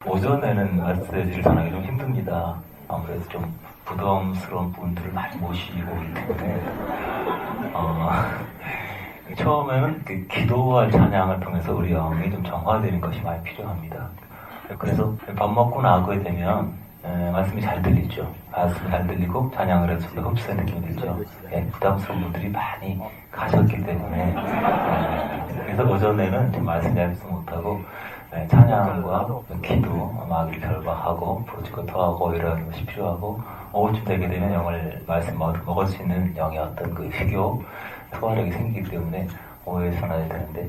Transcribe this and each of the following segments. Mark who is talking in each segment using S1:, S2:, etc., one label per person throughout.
S1: 오전에는 메시지를 전하기 좀 힘듭니다. 아무래도 좀 부담스러운 분들을 많이 모시고 있기 때문에 처음에는 그 기도와 찬양을 통해서 우리 영이 좀 정화되는 것이 많이 필요합니다. 그래서 밥 먹고 나오게 되면 말씀이 잘 들리죠. 말씀이 잘 들리고 찬양을 해서 흡수된 느낌이 들죠. 부담스러운 분들이 많이 가셨기 때문에 그래서 오전에는 좀 말씀 잘 못하고 찬양과 기도, 마귀를 결박하고 프로젝트하고 이런 것이 필요하고 오후쯤 되게 되면 영을 말씀 먹을 수 있는 영의 어떤 그 희교, 소화력이 생기기 때문에 오후에 전해야 되는데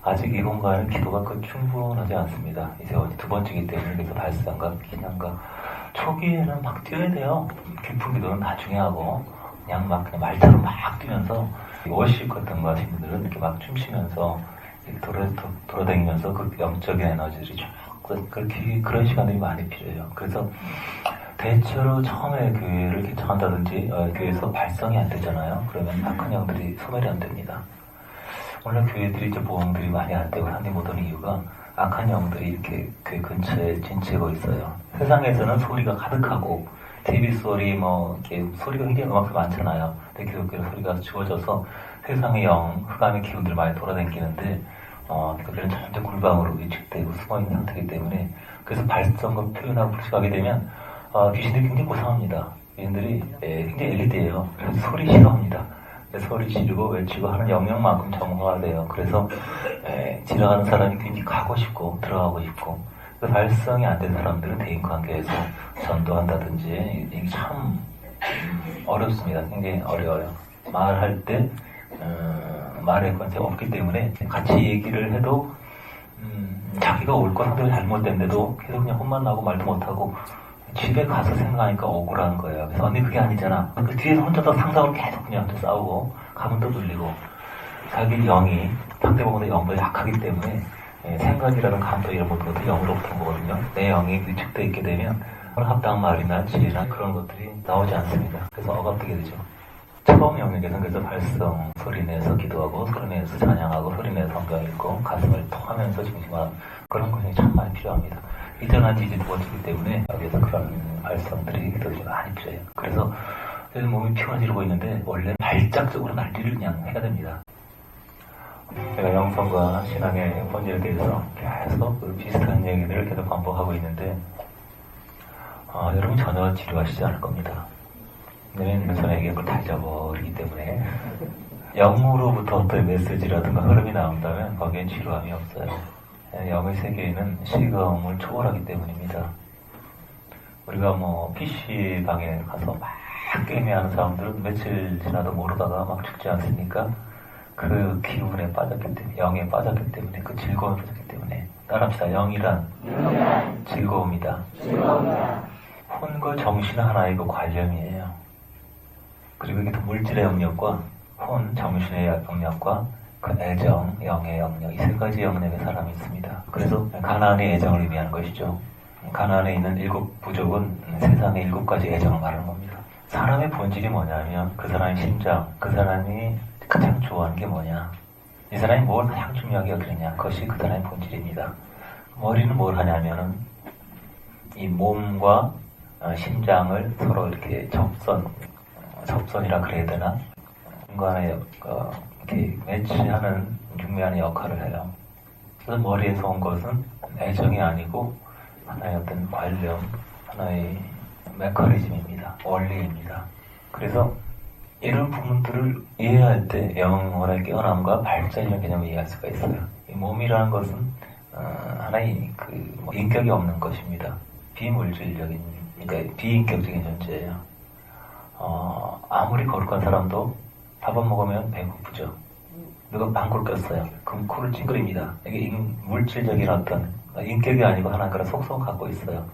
S1: 아직 이 공간은 기도가 충분하지 않습니다. 이제 두 번째이기 때문에 그래서 발상과 기념과 초기에는 막 뛰어야 돼요. 깊은 기도는 나중에 하고 그냥 말처럼 막 뛰면서 워십 같은 거 하신 분들은 이렇게 막 춤추면서 돌아다니면서 그 영적인 에너지들이 쫙 그런 시간들이 많이 필요해요. 그래서 대체로 처음에 교회를 개척한다든지 교회에서 발성이 안 되잖아요. 그러면 악한 영들이 소멸이 안 됩니다. 원래 교회들이 이제 보험들이 많이 안 되고 산에 못 오는 이유가 악한 영들이 이렇게 교회 근처에 진치고 있어요. 세상에서는 소리가 가득하고 TV 소리 이렇게 소리가 굉장히 음악도 많잖아요. 근데 기독교 소리가 주어져서 세상의 영, 흑암의 기운들이 많이 돌아다니는데 그들은 절대 골방으로 위축되고 숨어있는 상태이기 때문에 그래서 발성과 표현하고 부식하게 되면 귀신들이 굉장히 고상합니다. 얘네들이 굉장히 엘리트예요. 그래서 소리 싫어합니다. 소리 지르고 외치고 하는 영역만큼 정화가 돼요. 그래서 지나가는 사람이 굉장히 가고 싶고 들어가고 싶고 발성이 안 된 사람들은 대인관계에서 전도한다든지 이게 참 어렵습니다. 굉장히 어려워요. 말할 때 말의 권세가 없기 때문에 같이 얘기를 해도 자기가 옳고 상대가 잘못된데도 계속 그냥 혼만 나고 말도 못하고 집에 가서 생각하니까 억울한 거예요. 그래서 언니 그게 아니잖아. 그 뒤에서 혼자서 상상으로 계속 그냥 싸우고 가문도 돌리고 자기 영이 상대방보다 영보다 약하기 때문에 생각이라는 감도 이런 것도 영으로부터 온 거거든요. 내 영이 위축되어 있게 되면 합당한 말이나 지혜나 그런 것들이 나오지 않습니다. 그래서 억압되게 되죠. 처음 영역에서는 그래서 발성, 소리 내서 기도하고 소리 내서 찬양하고 소리 내서 성경 읽고 가슴을 톡 하면서 중심하는 그런 것이 참 많이 필요합니다. 이전한 지지 두 번째이기 때문에 여기서 그런 발성들이 기도들이 많이 필요해요. 그래서 몸이 피곤해지고 있는데 원래 발작적으로 날리를 그냥 해야 됩니다. 제가 영성과 신앙의 본질에 대해서 계속 비슷한 얘기들을 계속 반복하고 있는데 여러분 전혀 지루하시지 않을 겁니다. 왜냐면 전에게 그걸 다 잊어버리기 때문에 영으로부터 어떤 메시지라든가 흐름이 나온다면 거기엔 지루함이 없어요. 영의 세계에는 시감을 초월하기 때문입니다. 우리가 PC방에 가서 막 게임하는 사람들은 며칠 지나도 모르다가 막 죽지 않습니까? 그 기운에 빠졌기 때문에, 영에 빠졌기 때문에, 그 즐거움에 빠졌기 때문에. 따라합시다. 영이란 즐거움이다. 혼과 정신 하나의 관념이에요. 그리고 이게 또 물질의 영역과 혼, 정신의 영역과 그 애정, 영의 영역, 이 세 가지 영역의 사람이 있습니다. 그래서 가나안의 애정을 의미하는 것이죠. 가나안에 있는 7 부족은 세상의 7가지 애정을 말하는 겁니다. 사람의 본질이 뭐냐면 그 사람의 심장, 그 사람이 가장 좋아하는 게 뭐냐, 이 사람이 뭘 가장 중요하게 여기느냐, 그것이 그 사람의 본질입니다. 머리는 뭘 하냐면은 이 몸과 심장을 서로 이렇게 접선이라 그래야 되나? 중간에 이렇게 매치하는 중요한 역할을 해요. 그래서 머리에서 온 것은 애정이 아니고 하나의 어떤 관념, 하나의 메커니즘입니다. 원리입니다. 그래서 이런 부분들을 이해할 때 영혼의 깨어남과 발전이라는 개념을 이해할 수가 있어요. 이 몸이라는 것은 하나의 인격이 없는 것입니다. 비물질적인, 그러니까 비인격적인 존재예요. 아무리 거룩한 사람도 밥을 먹으면 배고프죠. 누가 방구를 꼈어요. 그럼 코를 찡그립니다. 이게 물질적인 어떤 인격이 아니고 하나 그런 속성을 갖고 있어요.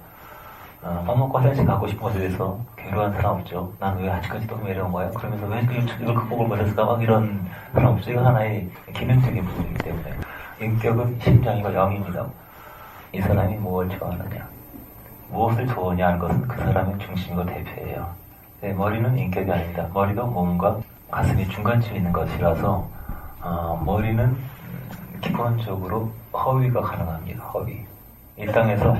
S1: 밥 먹고 화장실 가고 싶은 것에 대해서 괴로워하는 사람 없죠. 난 왜 아직까지도 이러는 거야? 그러면서 왜 이걸 극복을 못했을까? 막 이런 사람 없죠. 이거 하나의 기능적인 부분이기 때문에. 인격은 심장이고 영입니다. 이 사람이 무엇을 좋아하느냐, 무엇을 좋아하냐 하는 것은 그 사람의 중심이고 대표예요. 네, 머리는 인격이 아닙니다. 머리도 몸과 가슴이 중간쯤 있는 것이라서 머리는 기본적으로 허위가 가능합니다. 허위. 이 땅에서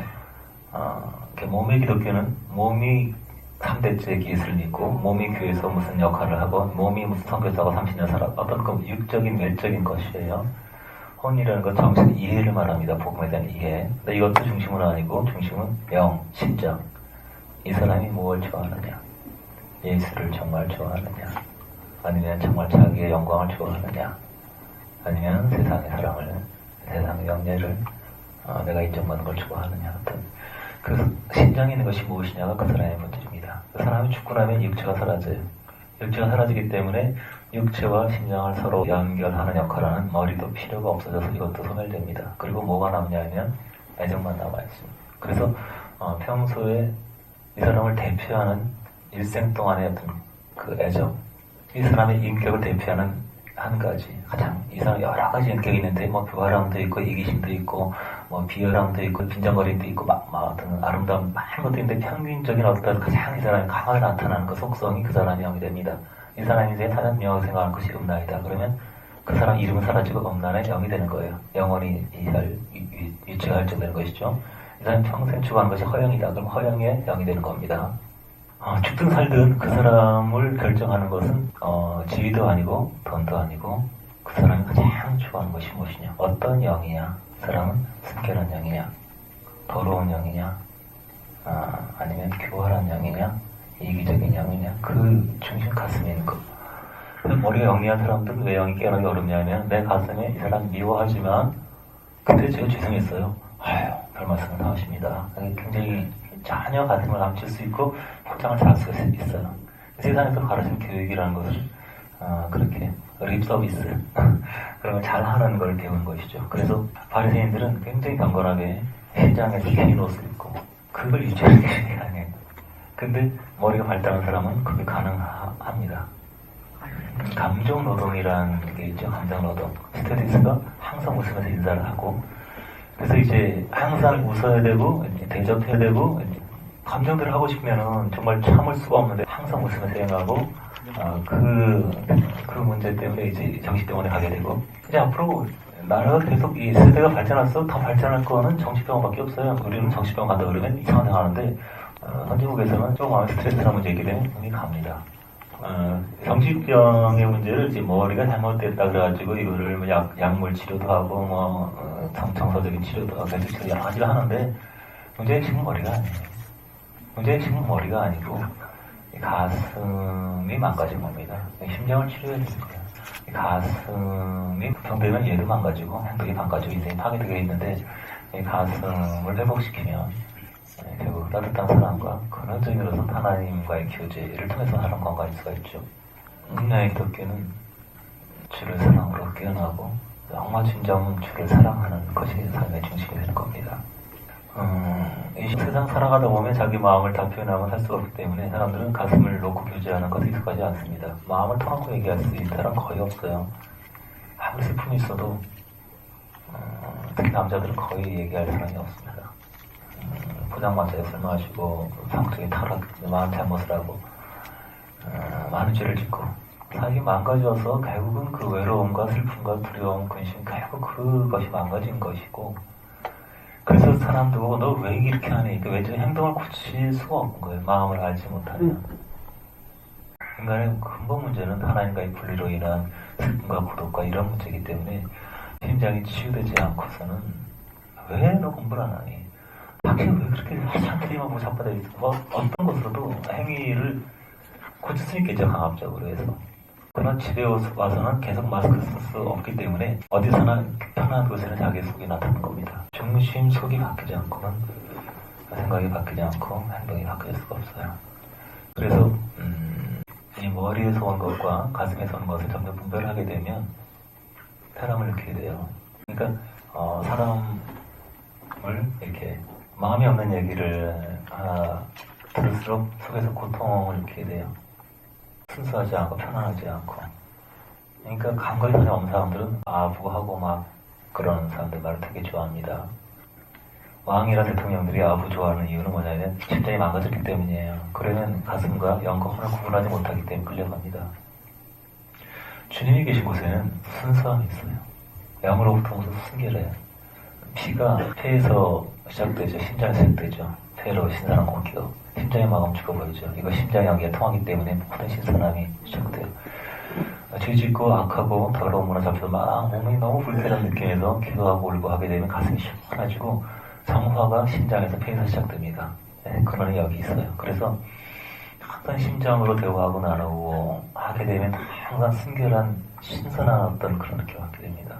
S1: 몸의 기독교는 몸이 3대째 예수를 믿고 몸이 교회에서 무슨 역할을 하고 몸이 무슨 선교사고 30년 살아 어떤 그 육적인 외적인 것이에요. 혼이라는 건 정신 이해를 말합니다. 복음에 대한 이해. 근데 이것도 중심은 아니고 중심은 영, 신정. 이 사람이 무엇을 좋아하느냐? 예수를 정말 좋아하느냐? 아니면 정말 자기의 영광을 좋아하느냐? 아니면 세상의 사랑을, 세상의 영예를 내가 인정받는 걸 좋아하느냐? 어떤 그 신정이 있는 것이 무엇이냐가 그 사람의 문제입니다. 그 사람이 죽고 나면 육체가 사라져요. 육체가 사라지기 때문에 육체와 심장을 서로 연결하는 역할을 하는 머리도 필요가 없어져서 이것도 소멸됩니다. 그리고 뭐가 남냐면 애정만 남아있습니다. 그래서 평소에 이 사람을 대표하는 일생 동안의 어떤 그 애정, 이 사람의 인격을 대표하는 한 가지, 가장 이 사람 여러 가지 인격이 있는데 교활함도 있고 이기심도 있고 비열함도 있고 빈정거림도 있고 어떤 아름다운 많은 것도 있는데 평균적인 어떤 가장 이 사람이 강하게 나타나는 그 속성이 그 사람의 영이 됩니다. 이 사람이 이제 타는 명하게 생각하는 것이 음란이다. 그러면 그 사람 이름은 사라지고 음란의 영이 되는 거예요. 영원히 유체가 결정되는 것이죠. 이 사람이 평생 추구하는 것이 허영이다. 그럼 허영의 영이 되는 겁니다. 죽든 살든 그 사람을 결정하는 것은 지위도 아니고 돈도 아니고 그 사람이 가장 추구하는 것이 무엇이냐. 어떤 영이냐. 사람은 순결한 영이냐, 더러운 영이냐, 아니면 교활한 영이냐, 이기적인 영이냐, 그 중심 가슴에 있는 것. 머리가 영리한 사람들은 왜 영이 깨어나기 어렵냐면 내 가슴에 이 사람 미워하지만 근데 제가 죄송했어요. 별 말씀을 다 하십니다. 굉장히 전혀 가슴을 감출 수 있고 포장을 잘 할 수 있어요. 세상에서 가르치는 교육이라는 것을 그렇게 립 서비스 그런 걸 잘하는 걸 배우는 것이죠. 그래서 바리새인들은 굉장히 경건하게 시장에서 긴 옷을 입고 그걸 유지하는 게 아니에요. 근데 머리가 발달한 사람은 그게 가능합니다. 감정 노동이라는 게 있죠. 감정 노동. 스튜디스가 항상 웃으면서 인사를 하고 그래서 이제 항상 웃어야 되고 대접해야 되고 감정들을 하고 싶으면은 정말 참을 수가 없는데 항상 웃으면서 행하고 그 문제 때문에 이제 정신병원에 가게 되고 이제 앞으로 나라가 계속 이 세대가 발전할수록 더 발전할 거는 정신병원밖에 없어요. 우리는 정신병원 간다 그러면 이상한 생 하는데 선진국에서는 조금 스트레스나 문제 있게 되면 몸이 갑니다. 정신병의 문제를 이제 머리가 잘못됐다 그래가지고 이거를 약물 치료도 하고 정서적인 치료도 하고 계속 여러 가지를 하는데 문제는 지금 머리가 아니에요. 문제는 지금 머리가 아니고 가슴이 망가진 겁니다. 심장을 치료해야 됩니다. 가슴이 부정되면 얘도 망가지고 행동이 망가지고 인생이 파괴되어 있는데 이 가슴을 회복시키면 결국 따뜻한 사랑과 근원적으로서 하나님과의 교제를 통해서 하는 건강할 수가 있죠. 나의 기독교는 주를 사랑으로 깨어나고 정말 진정 주를 사랑하는 것이 삶의 중심이 되는 겁니다. 이 세상 살아가다 보면 자기 마음을 다 표현하면 할 수가 없기 때문에 사람들은 가슴을 놓고 교제하는 것에 익숙하지 않습니다. 마음을 터놓고 얘기할 수 있는 사람 거의 없어요. 아무리 슬픔이 있어도 특히 남자들은 거의 얘기할 사람이 없습니다. 포장마차에 술 마시고 상투에 타락, 많은 잘못을 하고 많은 죄를 짓고 자기 망가져서 결국은 그 외로움과 슬픔과 두려움, 근심 결국 그것이 망가진 것이고 그래서 사람도 보고 너 왜 이렇게 하니? 왜 저 행동을 고칠 수가 없는 거예요. 마음을 알지 못하면. 인간의 근본 문제는 하나님과의 분리로 인한 슬픔과 고독과 이런 문제이기 때문에 심장이 치유되지 않고서는 왜 너 공부를 안 하니? 당신 왜 그렇게 한참 틀리만 보고 잡아다 있어? 어떤 것으로도 행위를 고칠 수 있겠죠. 강압적으로 해서. 그러나 집에 와서는 계속 마스크를 쓸 수 없기 때문에 어디서나 편한 곳에는 자기 속이 나타나는 겁니다. 중심 속이 바뀌지 않고는 생각이 바뀌지 않고 행동이 바뀔 수가 없어요. 그래서 이 머리에서 온 것과 가슴에서 온 것을 점점 분별하게 되면 사람을 느끼게 돼요. 그러니까 사람을 이렇게 마음이 없는 얘기를 들을수록 속에서 고통을 느끼게 돼요. 순수하지 않고 편안하지 않고. 그러니까 감각이 전혀 없는 사람들은 아부하고 막 그런 사람들 말을 되게 좋아합니다. 왕이나 대통령들이 아부 좋아하는 이유는 뭐냐면 심장이 망가졌기 때문이에요. 그러면 가슴과 영과 혼을 구분하지 못하기 때문에 끌려갑니다. 주님이 계신 곳에는 순수함이 있어요. 영으로부터 무슨 순결해요. 피가 폐에서 시작되죠. 심장에서 시작되죠. 폐로 신선한 공기가 심장에 마감 죽어버리죠. 이거 심장 연기가 통하기 때문에 모든 신선함이 시작돼요. 죄짓고 악하고 더러운 문화 잡혀서 막 몸이 너무 불쾌한 느낌에서 기도하고 울고 하게 되면 가슴이 시원해지고 성화가 심장에서 폐에서 시작됩니다. 네, 근원이 여기 있어요. 그래서 항상 심장으로 대화하고 나누고 하게 되면 항상 순결한 신선한 어떤 그런 느낌을 갖게 됩니다.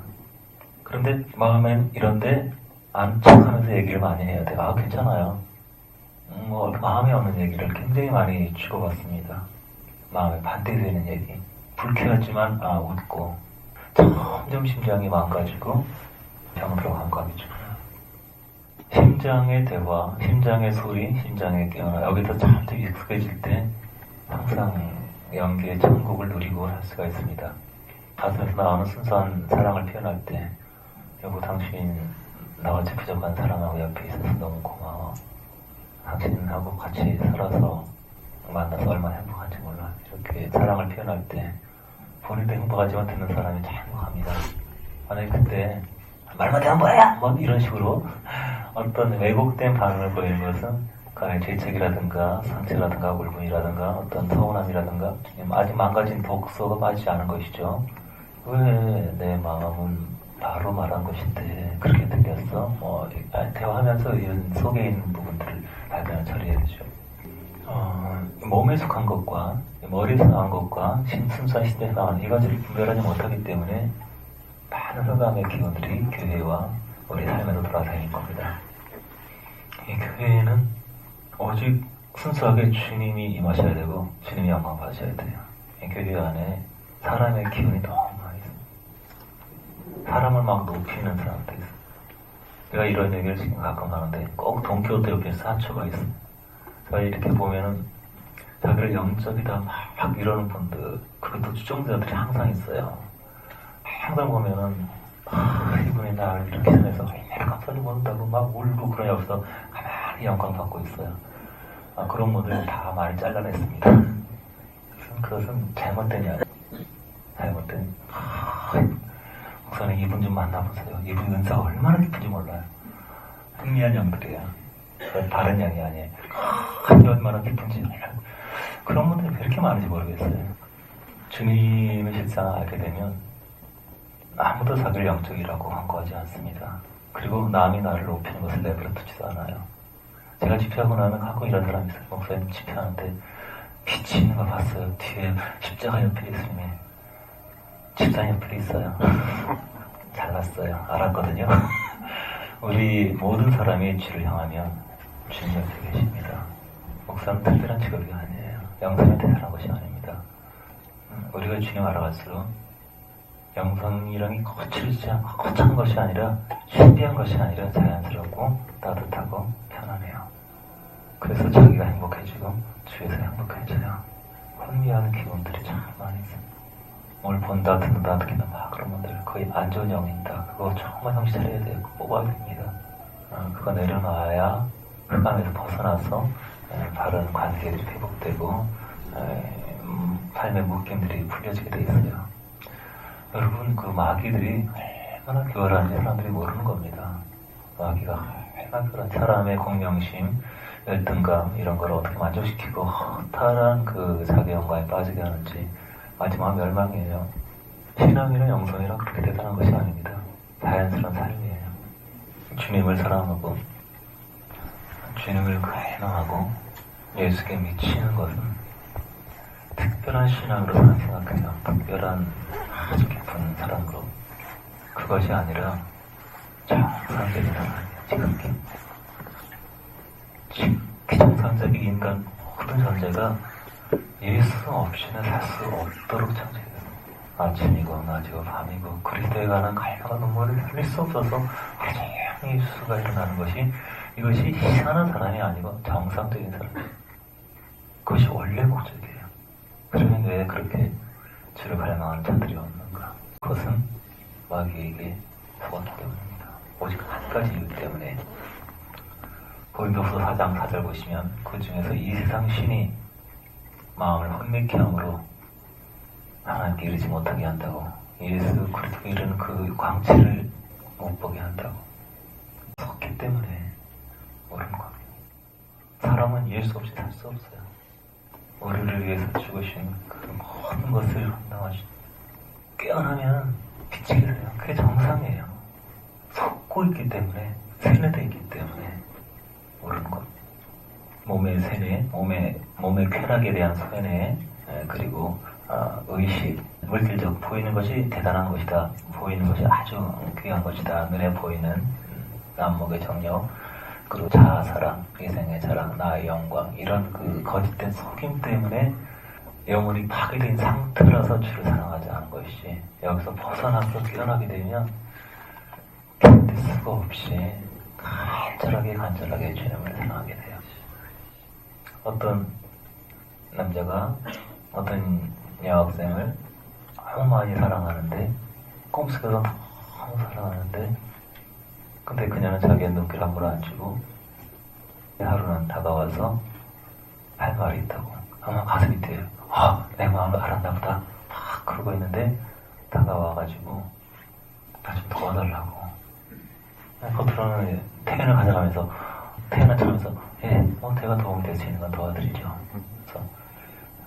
S1: 그런데 마음엔 이런데 안 척하면서 얘기를 많이 해야 돼요. 아 괜찮아요. 마음에 없는 얘기를 굉장히 많이 주고받습니다. 마음에 반대되는 얘기. 불쾌하지만 웃고 점점 심장이 망가지고 병으로 감각이죠. 심장의 대화, 심장의 소리, 심장의 깨어나 여기서 점점 익숙해질 때 항상 연기의 천국을 누리고 할 수가 있습니다. 가슴에서 나오는 순수한 사랑을 표현할 때 여보 당신 나같이 부족한 사람하고 옆에 있어서 너무 고마워. 당신하고 같이 살아서 만나서 얼마나 행복한지 몰라. 이렇게 사랑을 표현할 때 본인도 행복하지만 듣는 사람이 참 행복합니다. 만약에 그때 말만 하면 뭐야? 뭐 이런 식으로 어떤 왜곡된 반응을 보이는 것은 그의 죄책이라든가 상처라든가 울분이라든가 어떤 서운함이라든가 아직 망가진 독소가 빠지지 않은 것이죠. 왜 내 마음은 바로 말한 것인데 그렇게 들렸어? 대화하면서 이런 속에 있는 부분들을 발견을 처리해야 되죠. 몸에 속한 것과 머리에서 나온 것과 순수한 신에서 나온 이 가지를 분별하지 못하기 때문에 많은 흑암의 기운들이 교회와 우리 삶에도 돌아다닐 겁니다. 이 교회에는 오직 순수하게 주님이 임하셔야 되고 주님이 영광 받으셔야 돼요. 이 교회 안에 사람의 기운이 너무 많이 있어요. 사람을 막 높이는 사람도 있어요. 제가 이런 얘기를 지금 가끔 하는데 꼭 돈키호테 옆에 사초가 있어요. 제가 이렇게 보면은 자기를 영적이다 막 이러는 분들, 그것도 추종자들이 항상 있어요. 항상 보면은 이분이 나를 이렇게 전해서 감사를 본다고 막 울고 그런 옆에서 가만히 영광 받고 있어요. 그런 분들 다 많이 잘라냈습니다. 그것은 잘못된 일, 잘못된. 우선 이분 좀 만나보세요. 이분 은사가 얼마나 깊은지 몰라요. 흥미한 영들이에요. 다른 영이 아니에요. 얼마나 깊은지 몰라요. 그런 분들이 왜 이렇게 많은지 모르겠어요. 주님의 실상을 알게 되면 아무도 자기를 영적이라고 광고하지 않습니다. 그리고 남이 나를 높이는 것을 내버려 두지도 않아요. 제가 집회하고 나면 가끔 이런 사람이 있어요. 목사님 집회하는데 빛이 있는 걸 봤어요. 뒤에 십자가 옆에 예수님이 집사 옆에 있어요. 잘났어요. 알았거든요. 우리 모든 사람이 주를 향하면 주님 옆에 계십니다. 목사는 특별한 직업이 아니에요. 영성이 대단한 것이 아닙니다. 우리가 주님 알아갈수록 영성이랑이 거칠지 않고 거창한 것이 아니라 신비한 것이 아니라 자연스럽고 따뜻하고 편안해요. 그래서 자기가 행복해지고 주에서 행복해져요. 혼미한 기분들이 참 많이 있어요. 오늘 본다 듣는다 듣기는 막 그런 분들 거의 안 좋은 영입니다. 그거 정말 정신 차려야 돼요. 뽑아야 됩니다. 그거 내려놔야 흑암에서 벗어나서 바른 관계들이 회복되고 삶의 묶임들이 풀려지게 돼 있어요. 여러분 그 마귀들이 얼마나 교활한지 사람들이 모르는 겁니다. 마귀가 얼마나 그런 사람의 공명심, 열등감 이런 걸 어떻게 만족시키고 허탈한 그 자기 영광에 빠지게 하는지 마지막 멸망이에요. 신앙이나 영성이나 그렇게 대단한 것이 아닙니다. 자연스러운 삶이에요. 주님을 사랑하고 주님을 갈망하고 예수께 미치는 것은 특별한 신앙으로 생각해요. 특별한 아주 깊은 사랑으로. 그것이 아니라 정상적인 사랑이에요. 지극히 정상적인 인간 모든 존재가 예수 없이는 살 수 없도록 창조해요. 아침이고 낮이고 밤이고 그리스도에 관한 갈망과 눈물을 흘릴 수 없어서 조용히 수가 일어나는 것이 이것이 희한한 사람이 아니고 정상적인 사람이에요. 그것이 원래 목적이에요. 그러면 왜 그렇게 주를 갈망하는 자들이 없는가? 그것은 마귀에게 속았기 때문입니다. 오직 한 가지 이유 때문에 고린도후서 4장 4절 보시면 그 중에서 이 세상 신이 마음을 혼미케 함으로 하나님께 이르지 못하게 한다고, 예수 그리스도에 이르는 그 광채를 못 보게 한다고. 때문에 모르는 겁니다. 사람은 예수 없이 살 수 없어요. 우리를 위해서 죽으신 그 모든 것을 감당하신 깨어나면 빛이 돼요. 그게 정상이에요. 속고 있기 때문에, 세뇌되어 있기 때문에 모르는 겁니다. 몸의 세뇌, 몸의 쾌락에 대한 세뇌, 그리고 의식, 물질적 보이는 것이 대단한 것이다. 보이는 것이 아주 귀한 것이다. 눈에 보이는 안목의 정력, 그리고 자아사랑, 이생의 자랑, 나의 영광, 이런 그 거짓된 속임 때문에 영혼이 파괴된 상태라서 주를 사랑하지 않은 것이지, 여기서 벗어나서 깨어나게 되면 견딜 수가 없이 간절하게 주님을 사랑하게 돼요. 어떤 남자가 어떤 여학생을 너무 많이 사랑하는데, 꿈속에서 너무 사랑하는데, 근데 그녀는 자기의 눈길 함부로 안 주고 하루는 다가와서 할 말이 있다고. 아마 가슴이 뛰어요. 내 마음을 알았나 보다. 막 그러고 있는데 다가와가지고 나 좀 도와달라고. 겉으로는 태연을 가져가면서 태연을 차면서 제가 도움이 될 수 있는 건 도와드리죠.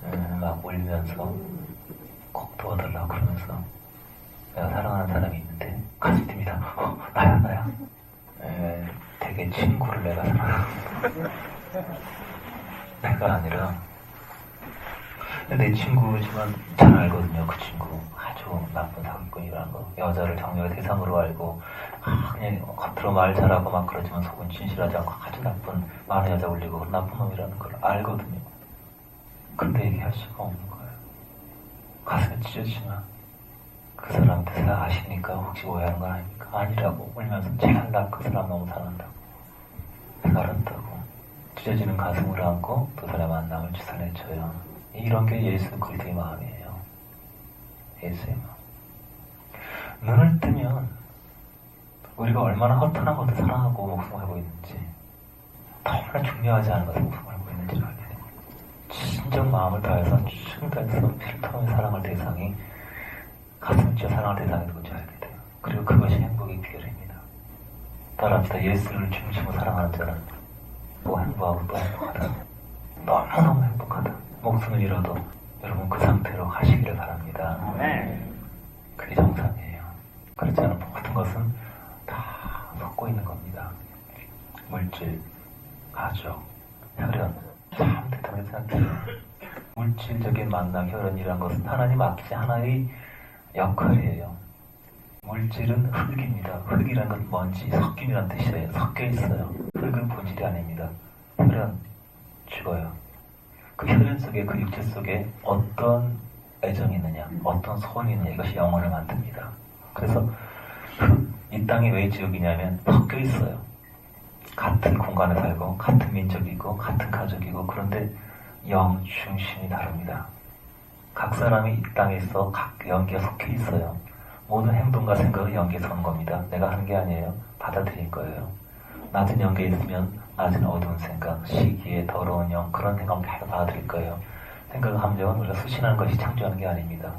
S1: 그래서 막 울면서 꼭 도와달라고 그러면서, 내가 사랑하는 사람이 있는데 가슴이 뜁니다. 나야. 되게 친구를 내가 사랑하는 내가 아니라 내 친구지만 잘 알거든요. 그 친구 아주 나쁜 사기꾼이라는 거. 여자를 정력의 대상으로 알고 그냥 겉으로 말 잘하고 막 그러지만 속은 진실하지 않고 아주 나쁜, 많은 여자 올리고 그런 나쁜 놈이라는 걸 알거든요. 근데 얘기할 수가 없는 거예요. 가슴이 찢어지지만 그 사람한테 생각하시니까 혹시 오해하는 건 아닙니까? 아니라고 울면서 제발 나 그 사람 너무 사랑한다고, 내가 알았다고 찢어지는 가슴을 안고 두 사람의 만남을 주선해줘요. 이런 게 예수 그리스도의 마음이에요. 예수의 마음. 눈을 뜨면 우리가 얼마나 허탄한 것을 사랑하고 목숨하고 있는지, 너무나 중요하지 않은 것을 목숨하고 있는지를 알게 돼요. 진정 마음을 다해서 충분해서 피를 토하며 사랑할 대상이, 가슴을 찢어 사랑할 대상이 누군지 알게 돼요. 그리고 그것이 행복의 비결입니다. 따라합시다. 예수를 중심으로 사랑하는 자는 또 행복하고 또 행복하다. 너무너무 행복하다. 목숨을 잃어도 여러분 그 상태로 하시기를 바랍니다. 그게 정상이에요. 그렇지 않은 모든 것은 다 섞고 있는 겁니다. 물질, 가족, 혈연, 참 대단하지 생각해요. 물질적인 만남, 혈연이란 것은 하나님 맡기신 하나의 역할이에요. 물질은 흙입니다. 흙이란 건 먼지, 섞임이란 뜻이에요. 섞여 있어요. 흙은 본질이 아닙니다. 혈연, 죽어요. 그 혈연 속에, 그 육체 속에 어떤 애정이 있느냐, 어떤 소원이 있느냐, 이것이 영혼을 만듭니다. 그래서 이 땅이 왜 지옥이냐면 섞여 있어요. 같은 공간에 살고 같은 민족이고 같은 가족이고, 그런데 영 중심이 다릅니다. 각 사람이 이 땅에 있어 각 연기가 섞여 있어요. 모든 행동과 생각은 연기에 선 겁니다. 내가 하는 게 아니에요. 받아들일 거예요. 낮은 연기에 있으면 낮은 어두운 생각, 시기에 더러운 영, 그런 생각 다 받아들일 거예요. 생각과 감정은 우리가 수신하는 것이 창조하는 게 아닙니다.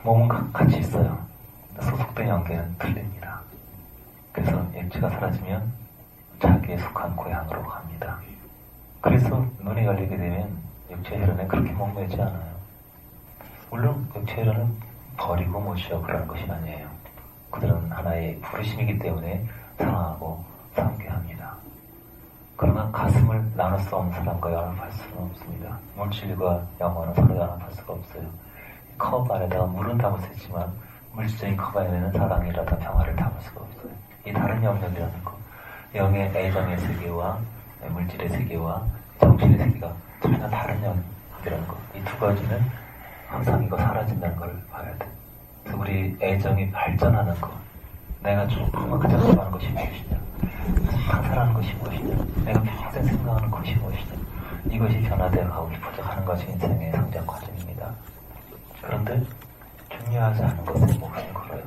S1: 몸은 같이 있어요. 소속된 연계는 틀립니다. 그래서 육체가 사라지면 자기에 속한 고향으로 갑니다. 그래서 눈이 열리게 되면 육체 혈연에 그렇게 목매지 않아요. 물론 육체 혈연은 버리고 모시어 그러는 것이 아니에요. 그들은 하나의 부르심이기 때문에 사랑하고 상계합니다. 그러나 가슴을 나눌 수 없는 사람과 연합할 수는 없습니다. 물질과 영혼은 서로 연합할 수가 없어요. 컵 안에다가 물은 담을 수 있지만 물질적인 컵 안에는 사랑이라든 평화를 담을 수가 없어요. 이 다른 영역이라는 것, 영의 애정의 세계와 물질의 세계와 정신의 세계가 전혀 다른 영역이라는 것, 이 두 가지는 항상 이거 사라진다는 걸 봐야 돼. 그래서 우리 애정이 발전하는 것, 내가 조금만 가장 좋아하는 것이 무엇이냐, 가장 사랑하는 것이 무엇이냐, 내가 평생 생각하는 것이 무엇이냐, 이것이 변화되어 가고 싶어져 가는 것이 인생의 성장 과정입니다. 그런데 중요하지 않은 것에 목숨을 걸어요.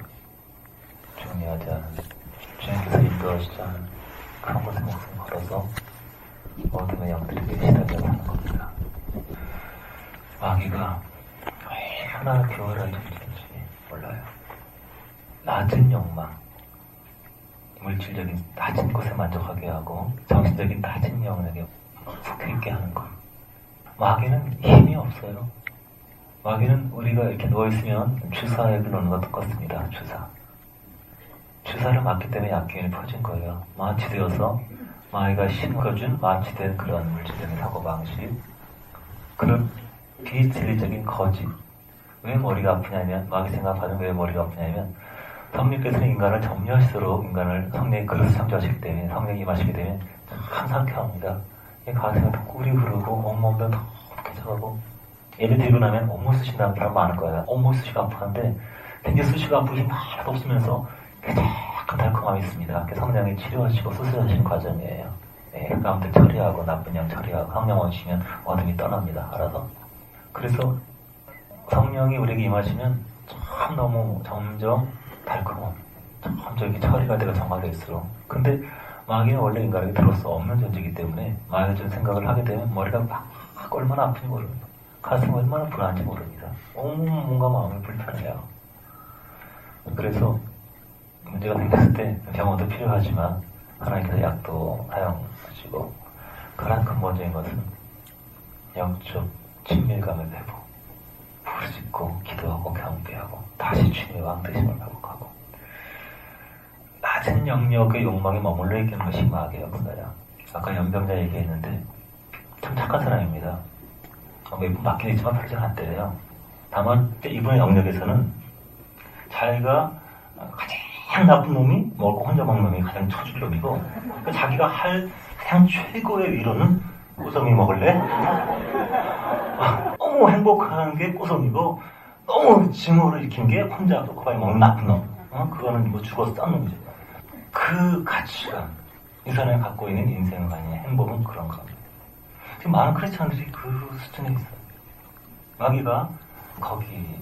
S1: 중요하지 않은, 주님께서 인도하시지 않은 그런 것에 목숨을 걸어서 어둠의 영들에게 시달려 하는 겁니다. 마귀가 얼마나 교활하게 움직이는지 몰라요. 낮은 욕망, 물질적인 낮은 곳에 만족하게 하고 정신적인 낮은 영역에 속해 있게 하는 것. 마귀는 힘이 없어요. 마귀는 우리가 이렇게 누워있으면 주사액을 놓는 것 똑같습니다. 주사를 맞기 때문에 약기운이 퍼진 거예요. 만취되어서 마귀가 심어준 만취된 그런 물질적인 사고방식, 그런 비진리적인 거짓. 왜 머리가 아프냐면, 마귀 생각하는 왜 머리가 아프냐면, 성령께서는 인간을 점멸시도록 인간을 성령의 그릇을 창조하시기 때문에, 성령이 임하시기 때문에 참 상쾌합니다. 가슴에 더 꿀이 흐르고 온몸도 더 개척하고, 예를 들고 나면 온몸 쑤신다는 사람 많을 거예요. 온몸 쑤시고 아프는데 굉장히 쑤시고 아프고 힘 하나도 없으면서 약간 달콤함이 있습니다. 성령이 치료하시고 수술하시는 과정이에요. 아무튼 처리하고 나쁜 영 처리하고 성령 오시면 어둠이 떠납니다. 알아서. 그래서 성령이 우리에게 임하시면 참 너무 점점 달콤함, 점점 이렇게 처리가 되고 정화될수록. 근데 마귀는 원래 인간에게 들어서 없는 존재이기 때문에 마귀가 좀 생각을 하게 되면 머리가 막 얼마나 아픈지 모릅니다. 가슴이 얼마나 불안한지 모릅니다. 뭔가 마음이 불편해요. 그래서 문제가 생겼을 때 병원도 필요하지만 하나님께서 약도 사용하시고, 가장 근본적인 것은 영적 친밀감의 회복, 부르짖고 기도하고 경배하고 다시 주님의 왕되심을 회복하고, 낮은 영역의 욕망에 머물러 있는 것이 마귀의 역사야. 아까 연병자 얘기했는데 참 착한 사람입니다. 몇 분 맞긴 했지만 별로 잘 안 때려요. 다만 이분의 영역에서는 자기가 가장 나쁜 놈이 먹고 혼자 먹는 놈이 가장 처줄 놈이고, 자기가 할 가장 최고의 위로는 꼬성이 먹을래? 너무 행복한 게 꼬성이고 너무 증오를 일으킨 게 혼자 꼬바이 먹는 나쁜 놈. 그거는 뭐 죽어서 싼 놈이죠. 그 가치관, 이 사람이 갖고 있는 인생은 아니에요. 행복은 그런 겁니다. 지금 많은 크리스찬들이 그 수준에 있어요. 마귀가 거기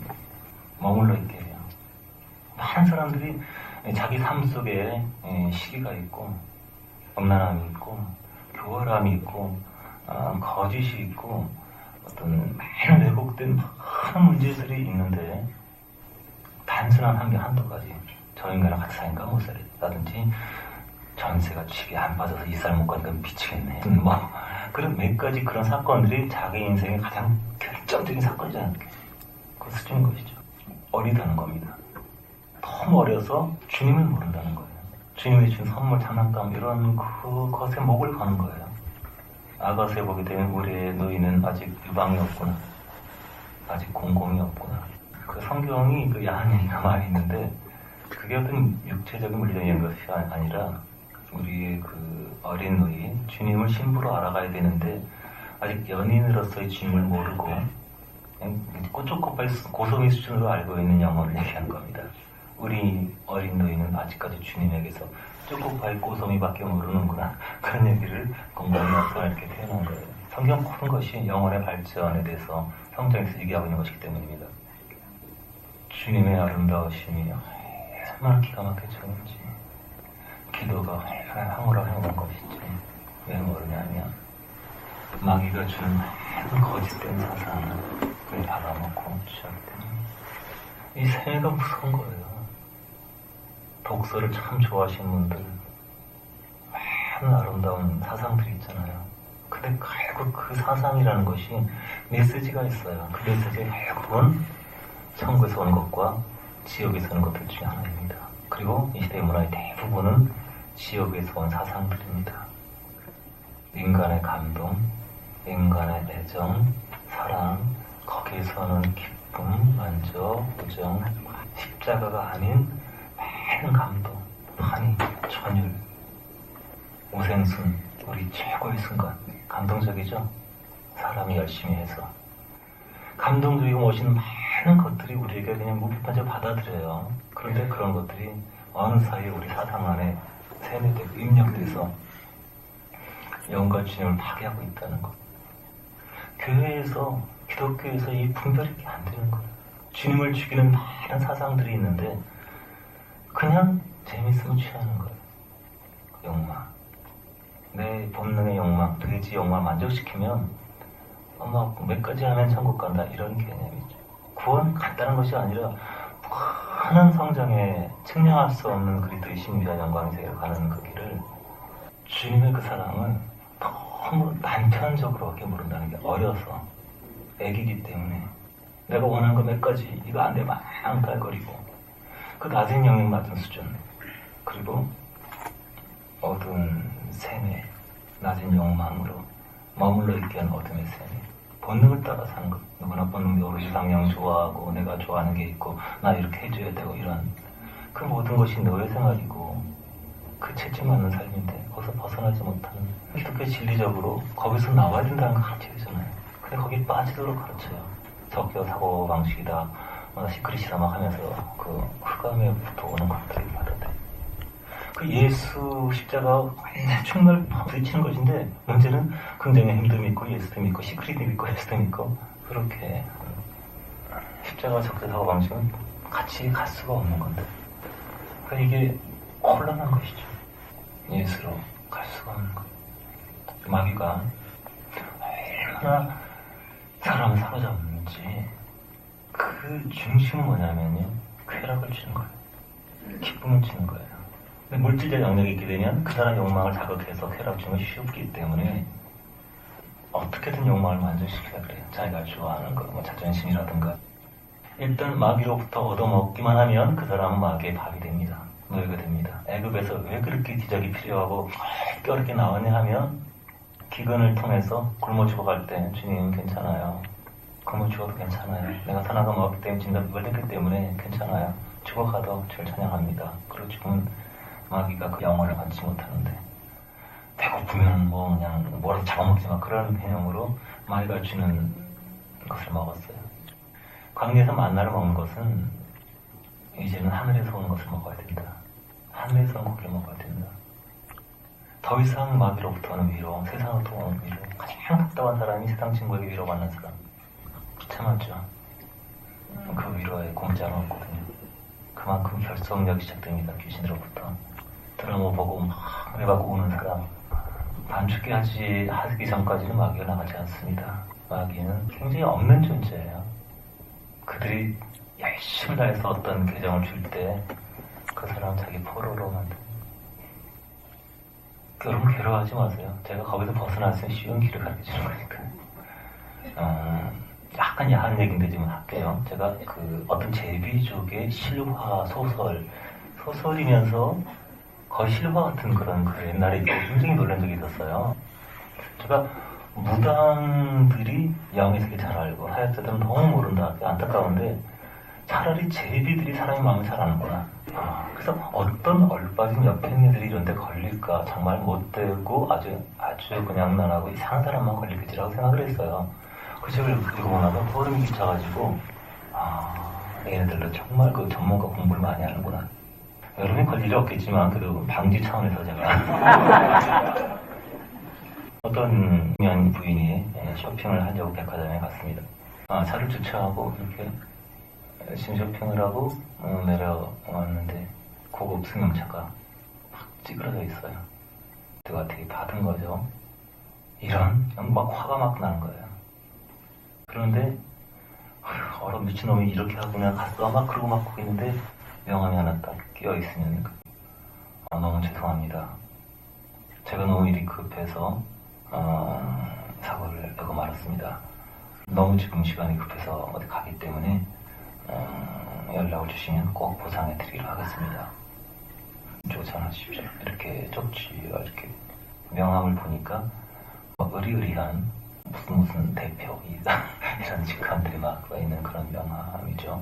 S1: 머물러 있게 해요. 많은 사람들이 자기 삶 속에 시기가 있고, 음란함이 있고, 교활함이 있고, 거짓이 있고, 어떤 많은 왜곡된 많은 문제들이 있는데, 단순한 한두 가지. 저 인간은 같이 사니까 못 살겠다든지, 전세가 집에 안 빠져서 이살 못 가니까 미치겠네. 그런 몇 가지 그런 사건들이 자기 인생의 가장 결정적인 사건이잖아요. 그 수준인 것이죠. 어리다는 겁니다. 너무 어려서 주님을 모른다는 거예요. 주님이 주신 선물, 장난감 이런 그것에 목을 거는 거예요. 아가서에 보게 되면 우리의 너희는 아직 유방이 없구나. 아직 공공이 없구나. 그 성경이 그 야한 얘기가 많이 있는데, 그게 어떤 육체적인 물리적인 것이 아니라 우리의 그 어린 너희, 주님을 신부로 알아가야 되는데 아직 연인으로서의 주님을 모르고 꼬쪽꼬빠이 고소미 수준으로 알고 있는 영혼을 얘기하는 겁니다. 우리 어린 너희는 아직까지 주님에게서 쪼꼬파이 꼬소미밖에 모르는구나. 그런 얘기를 공부하면서 이렇게 표현한 거예요. 성경 모든 것이 영혼의 발전에 대해서 성경에서 얘기하고 있는 것이기 때문입니다. 주님의 아름다우심이 얼마나 기가 막혀졌는지, 기도가 얼마나 황홀한 것이지 왜 모르냐면, 마귀가 주는 많은 거짓된 사상을 받아먹고 취할 때이 세계가 무서운 거예요. 독서를 참 좋아하시는 분들, 많은 아름다운 사상들이 있잖아요. 근데 결국 그 사상이라는 것이 메시지가 있어요. 그 메시지가 결국은 천국에서 오는 것과 지옥에서 오는 것들 중에 하나입니다. 그리고 이 시대의 문화의 대부분은 지옥에서 온 사상들입니다. 인간의 감동, 인간의 애정, 사랑, 거기에서는 기쁨, 만족, 우정, 십자가가 아닌 많은 감동, 환희, 전율, 우생순, 우리 최고의 순간. 감동적이죠? 사람이 열심히 해서. 감동적이고 멋있는 많은 것들이 우리에게 그냥 무비판적으로 받아들여요. 그런데 그런 것들이 어느 사이에 우리 사상 안에 세뇌되고 입력돼서 영과 주님을 파괴하고 있다는 것. 교회에서, 기독교에서 이 분별이 안 되는 거예요. 주님을 죽이는 많은 사상들이 있는데 그냥 재밌으면 취하는 거예요. 욕망, 내 본능의 욕망, 돼지 욕망을 만족시키면 몇 가지 하면 천국 간다, 이런 개념이죠. 구원 간단한 것이 아니라 많은 성장에 측량할 수 없는 그리스도의 신비한 영광의 세계로 가는 그 길을 주님의 그 사랑을 너무 단편적으로밖에 모른다는 게 어려서 애기기 때문에 내가 원하는 거 몇 가지 이거 안 되면 앙탈거리고 그 낮은 영역 낮은 수준 그리고 어두운 세뇌 낮은 욕망으로 머물러 있게 한 어둠의 세뇌 본능을 따라 사는 것 누구나 본능적으로 이상형 좋아하고 내가 좋아하는 게 있고 나 이렇게 해줘야 되고 이런 그 모든 것이 너의 생활이고 그 채찍맞는 삶인데 거기서 벗어나지 못하는 기독교 진리적으로 거기서 나와야 된다는 걸 가르쳐주잖아요. 근데 거기 빠지도록 가르쳐요. 적교 사고방식이다 시크릿이다 막 하면서 그 흑암에부터 오는 것들을 받아들여 그 예수 십자가 완전 정말 부딪히는 것인데 문제는 긍정의 힘도 믿고 예수도 믿고 시크릿도 믿고 예수도 믿고 그렇게 십자가와 적교 사고방식은 같이 갈 수가 없는 건데 그러니까 이게 혼란한 것이죠. 예수로 갈 수가 없는 것. 마귀가 얼마나 사람을 사로잡는지 그 중심은 뭐냐면요. 쾌락을 주는 거예요. 기쁨을 주는 거예요. 근데 물질적 영역이 있게 되면 그 사람의 욕망을 자극해서 쾌락 주는 것이 쉽기 때문에 어떻게든 욕망을 만족시켜야 그래요. 자기가 좋아하는 거, 뭐 자존심이라든가. 일단 마귀로부터 얻어먹기만 하면 그 사람은 마귀의 밥이 됩니다. 노예가 됩니다. 애굽에서 왜 그렇게 기적이 필요하고 어렵게 나왔냐 하면 기근을 통해서 굶어 죽어갈 때 주님 괜찮아요. 굶어 죽어도 괜찮아요. 내가 선악과 먹기 때문에 진짜 이발됐기 때문에 괜찮아요. 죽어가도 저를 찬양합니다. 그리고 죽으면 마귀가 그 영혼을 받지 못하는데 배고프면 뭐 그냥 뭐라도 잡아먹지 마 그런 개념으로 마귀가 주는 것을 먹었어요. 광야에서 만나를 먹는 것은 이제는 하늘에서 오는 것을 먹어야 된다. 하늘에서 온 고기를 먹어야 된다. 더 이상 마귀로부터는 위로, 세상으로부터 오는 위로. 가장 답답한 사람이 세상 친구에게 위로받는 사람. 참았죠. 그 위로에 공짜는 없거든요. 그만큼 결속력이 시작됩니다. 귀신으로부터. 드라마 보고 막 해갖고 오는 사람. 반죽게 하기 전까지는 마귀가 나가지 않습니다. 마귀는 굉장히 없는 존재예요. 그들이 열심히 다해서 어떤 계정을 줄 때 그 사람은 자기 포로로 만듭니다. 여러분 괴로워하지 마세요. 제가 거기서 벗어날 수 있는 쉬운 길을 가르쳐주는 거니까. 약간 야한 얘기인데 지금 할게요. 제가 그 어떤 제비족의 실화 소설이면서 거의 실화 같은 그런 그 옛날에 굉장히 놀란 적이 있었어요. 제가 무당들이 영의 세계 잘 알고 하약자들은 너무 모른다. 안타까운데 차라리 제비들이 사람의 마음을 잘 아는구나. 그래서 어떤 얼빠진 여편이들이 이런 데 걸릴까 정말 못되고 아주 그냥 난하고 이상한 사람만 걸리겠지라고 생각을 했어요. 그 책을 읽고 나서 소름이 끼쳐가지고 얘네들도 정말 그 전문가 공부를 많이 하는구나. 여러분이 걸릴 일 없겠지만 그래도 방지 차원에서 제가 어떤 유명한 부인이 쇼핑을 하려고 백화점에 갔습니다. 차를 주차하고 이렇게 쇼핑을 하고 내려왔는데 고급 승용차가 막 찌그러져 있어요. 내가 되게 받은 거죠. 이런 막 화가 막 나는 거예요. 그런데 얼어 미친놈이 이렇게 하고 내가 갔어 막 그러고 막 거기 있는데 명함이 하나 딱 끼어 있으면 너무 죄송합니다. 제가 너무 일이 급해서 사고를 내고 말았습니다. 너무 지금 시간이 급해서 어디 가기 때문에 연락을 주시면 꼭 보상해 드리도록 하겠습니다. 조찬하십시오. 이렇게 쪽지와 이렇게 명함을 보니까 의리의리한 무슨 대표 이런 직함들이 막 있는 그런 명함이죠.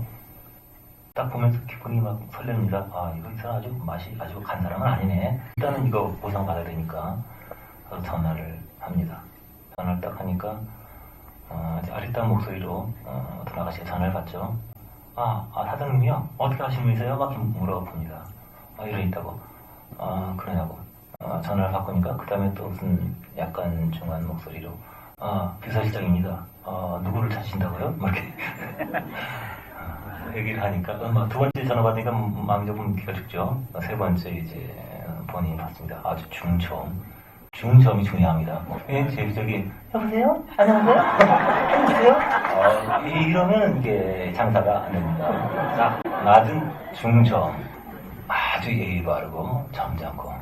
S1: 딱 보면서 기분이 막 설렙니다. 이거 이 사람 아주 맛이 아주 간 사람은 아니네. 일단은 이거 보상 받아야 되니까 전화를 합니다. 전화를 딱 하니까 아리따운 목소리로 어떤 아가씨가 전화를 받죠. 사장님이요? 어떻게 하시는 분이세요? 막 물어봅니다. 이래 있다고. 그러냐고. 전화를 바꾸니까 그 다음에 또 무슨 약간 중한 목소리로 비서실장입니다. 누구를 찾으신다고요? 막 이렇게 얘기를 하니까 두 번째 전화 받으니까 마음이 조금 기가 죽죠. 세 번째 이제 본인이 받습니다. 아주 중점이 중요합니다. 저기 여보세요? 안녕하세요? 누구세요? 이러면 이게 장사가 안 됩니다. 자, 낮은 중점, 아주 예의 바르고 점잖고.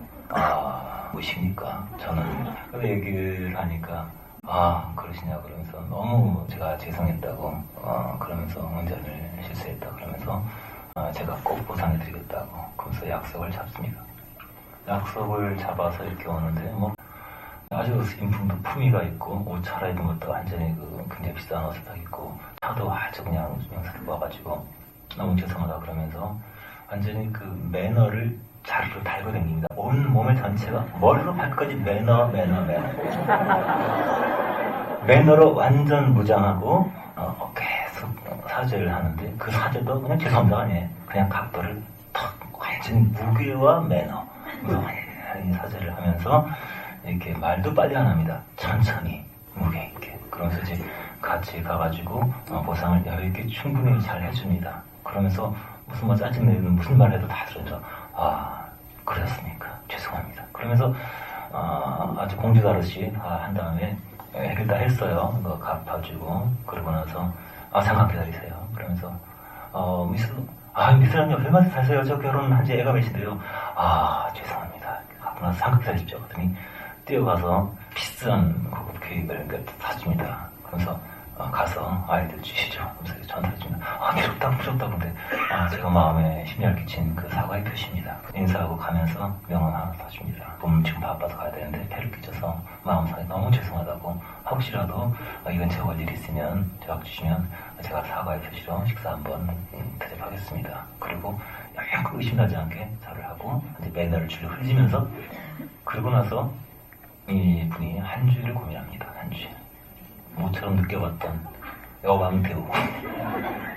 S1: 무엇입니까? 저는 그 얘기를 하니까 그러시냐 그러면서 너무 제가 죄송했다고 그러면서 운전을 실수했다 그러면서 제가 꼭 보상해드리겠다고 그러면서 약속을 잡습니다. 약속을 잡아서 이렇게 오는데 뭐 아주 인품도 품위가 있고 옷 차려입은 것도 완전히 굉장히 비싼 옷을 다 입고 차도 아주 그냥 명사를 와가지고 너무 죄송하다 그러면서 완전히 그 매너를 자루로 달고 다닙니다. 온 몸의 전체가 머리로 발끝까지 매너. 매너로 완전 무장하고 계속 사죄를 하는데 그 사죄도 그냥 죄송합니다 아니에요. 그냥 각도를 턱 완전히 무게와 매너 완전히 사죄를 하면서 이렇게 말도 빨리 안 합니다. 천천히 무게 있게 그러면서 이제 같이 가가지고 보상을 여유 있게 충분히 잘 해줍니다. 그러면서 무슨 뭐 짜증내는 무슨 말 해도 다 들어줘. 그랬습니까? 죄송합니다. 그러면서 아주 공주다르시 한 다음에 해결 다 했어요. 그거 갚아주고 그러고 나서 잠깐 기다리세요. 그러면서 미스라님 얼마나 사세요? 저 결혼한 지 애가 몇인데요. 죄송합니다. 갖고 나서 잠깐 기다리십시오. 그랬더니 뛰어가서 비싼 고급 케이크를 사줍니다. 그러면서 가서 아이들 주시죠. 그래서 저한테 해줍니다. 부럽다 근데 제가 마음에 심려를 끼친 그 사과의 표시입니다. 인사하고 가면서 명함 하나 사줍니다. 지금 바빠서 가야 되는데 배를 끼쳐서 마음상에 너무 죄송하다고 혹시라도 이건 제가 올 일이 있으면 연락 주시면 제가 사과의 표시로 식사 한번 대접하겠습니다. 그리고 약간 의심나지 않게 절을 하고 이제 매너를 줄로 흘리면서 그러고 나서 이 분이 한 주일을 고민합니다. 한 주일. 모처럼 느껴봤던 여왕 배우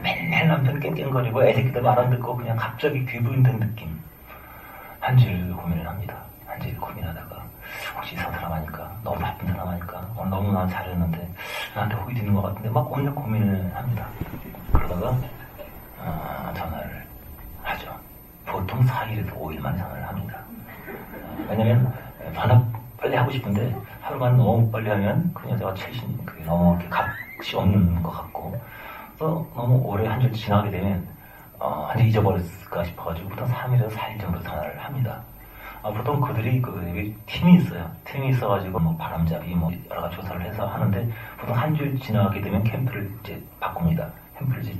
S1: 맨날 남편 깽깽거리고 애새끼들 말 안 듣고 그냥 갑자기 귀부인된 느낌. 한 주일 고민을 합니다. 한 주일 고민하다가 혹시 이 사람 아닐까? 너무 나쁜 사람 아닐까? 오늘 너무 난 잘했는데 나한테 혹이 드는 것 같은데 막 온갖 고민을 합니다. 그러다가 전화를 하죠. 보통 4일에서 5일 만에 전화를 합니다. 왜냐면 반합 빨리 하고 싶은데 하루만 너무 빨리 하면 그 여자가 최신 그게 너무 값이 없는 것 같고 또 너무 오래 한 줄 지나게 되면 완전 잊어버렸을까 싶어가지고 보통 3일에서 4일 정도 전화를 합니다. 보통 그들이 팀이 있어요. 팀이 있어가지고 뭐 바람잡이 뭐 여러 가지 조사를 해서 하는데 보통 한 줄 지나게 되면 캠프를 이제 바꿉니다. 캠프를 이제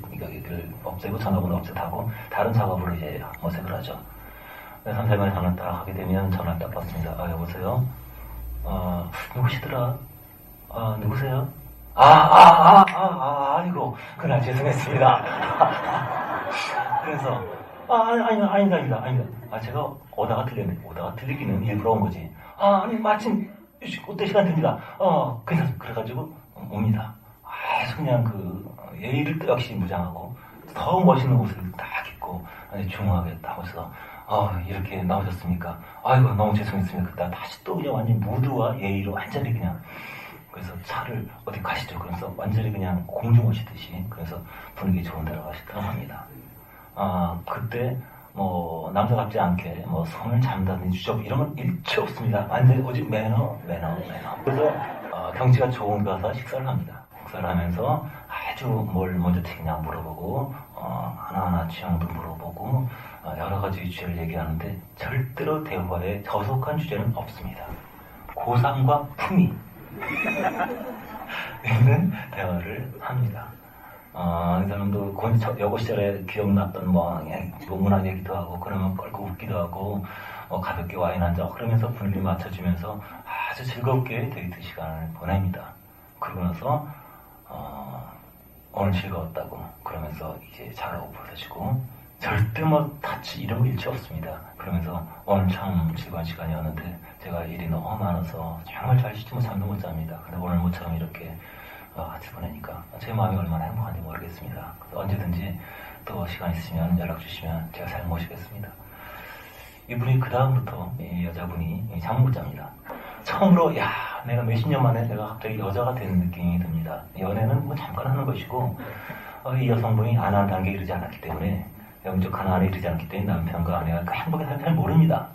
S1: 없애고 전화번호 없애고 다른 작업으로 이제 모색을 하죠. 3, 4번에 전화 딱 하게 되면 전화 딱 받습니다. 여보세요? 누구시더라? 누구세요? 아이고, 그날 죄송했습니다. 그래서, 아니다. 제가 오다가 들리기는 일부러 온 거지. 아니, 마침, 그때 시간 됩니다. 괜찮습니다. 그래가지고, 옵니다. 아주 그냥 예의를 또 역시 무장하고, 더 멋있는 옷을 딱 입고, 아주 중후하게 딱 오셔서, 이렇게 나오셨습니까? 아이고, 너무 죄송했습니다. 그때 다시 또 그냥 완전 무드와 예의로 완전히 그냥, 그래서 차를 어디 가시죠? 그래서 완전히 그냥 공주 모시듯이, 그래서 분위기 좋은 데로 가시더라고 합니다. 그때, 남자답지 않게, 손을 잡는다든지 주접, 이런 건 일체 없습니다. 완전히 오직 매너. 그래서, 경치가 좋은 데 가서 식사를 합니다. 식사를 하면서 아주 뭘 먼저 튀기냐 물어보고, 하나하나 취향도 물어보고, 여러 가지 주제를 얘기하는데 절대로 대화에 저속한 주제는 없습니다. 고상과 품위 있는 대화를 합니다. 이 사람도 여고 시절에 기억났던 문화 얘기도 하고 그러면 껄고 웃기도 하고 가볍게 와인 한잔 그러면서 분위기 맞춰주면서 아주 즐겁게 데이트 시간을 보냅니다. 그러고 나서 오늘 즐거웠다고 그러면서 이제 자라고 부르시고 절대 타치 이런 거 일체 없습니다. 그러면서 오늘 참 즐거운 시간이었는데 제가 일이 너무 많아서 정말 잘 쉬지 잠도 못 잡니다. 근데 오늘 모처럼 이렇게 같이 보내니까 제 마음이 얼마나 행복한지 모르겠습니다. 언제든지 또 시간 있으면 연락 주시면 제가 잘 모시겠습니다. 이분이 그 다음부터 이 여자분이 장모자입니다. 처음으로 내가 몇십 년 만에 내가 갑자기 여자가 되는 느낌이 듭니다. 연애는 잠깐 하는 것이고 이 여성분이 안 하는 단계에 이르지 않았기 때문에 영적 하나안에 이르지 않기 때문에 남편과 아내가 그 행복의 삶을 잘 모릅니다.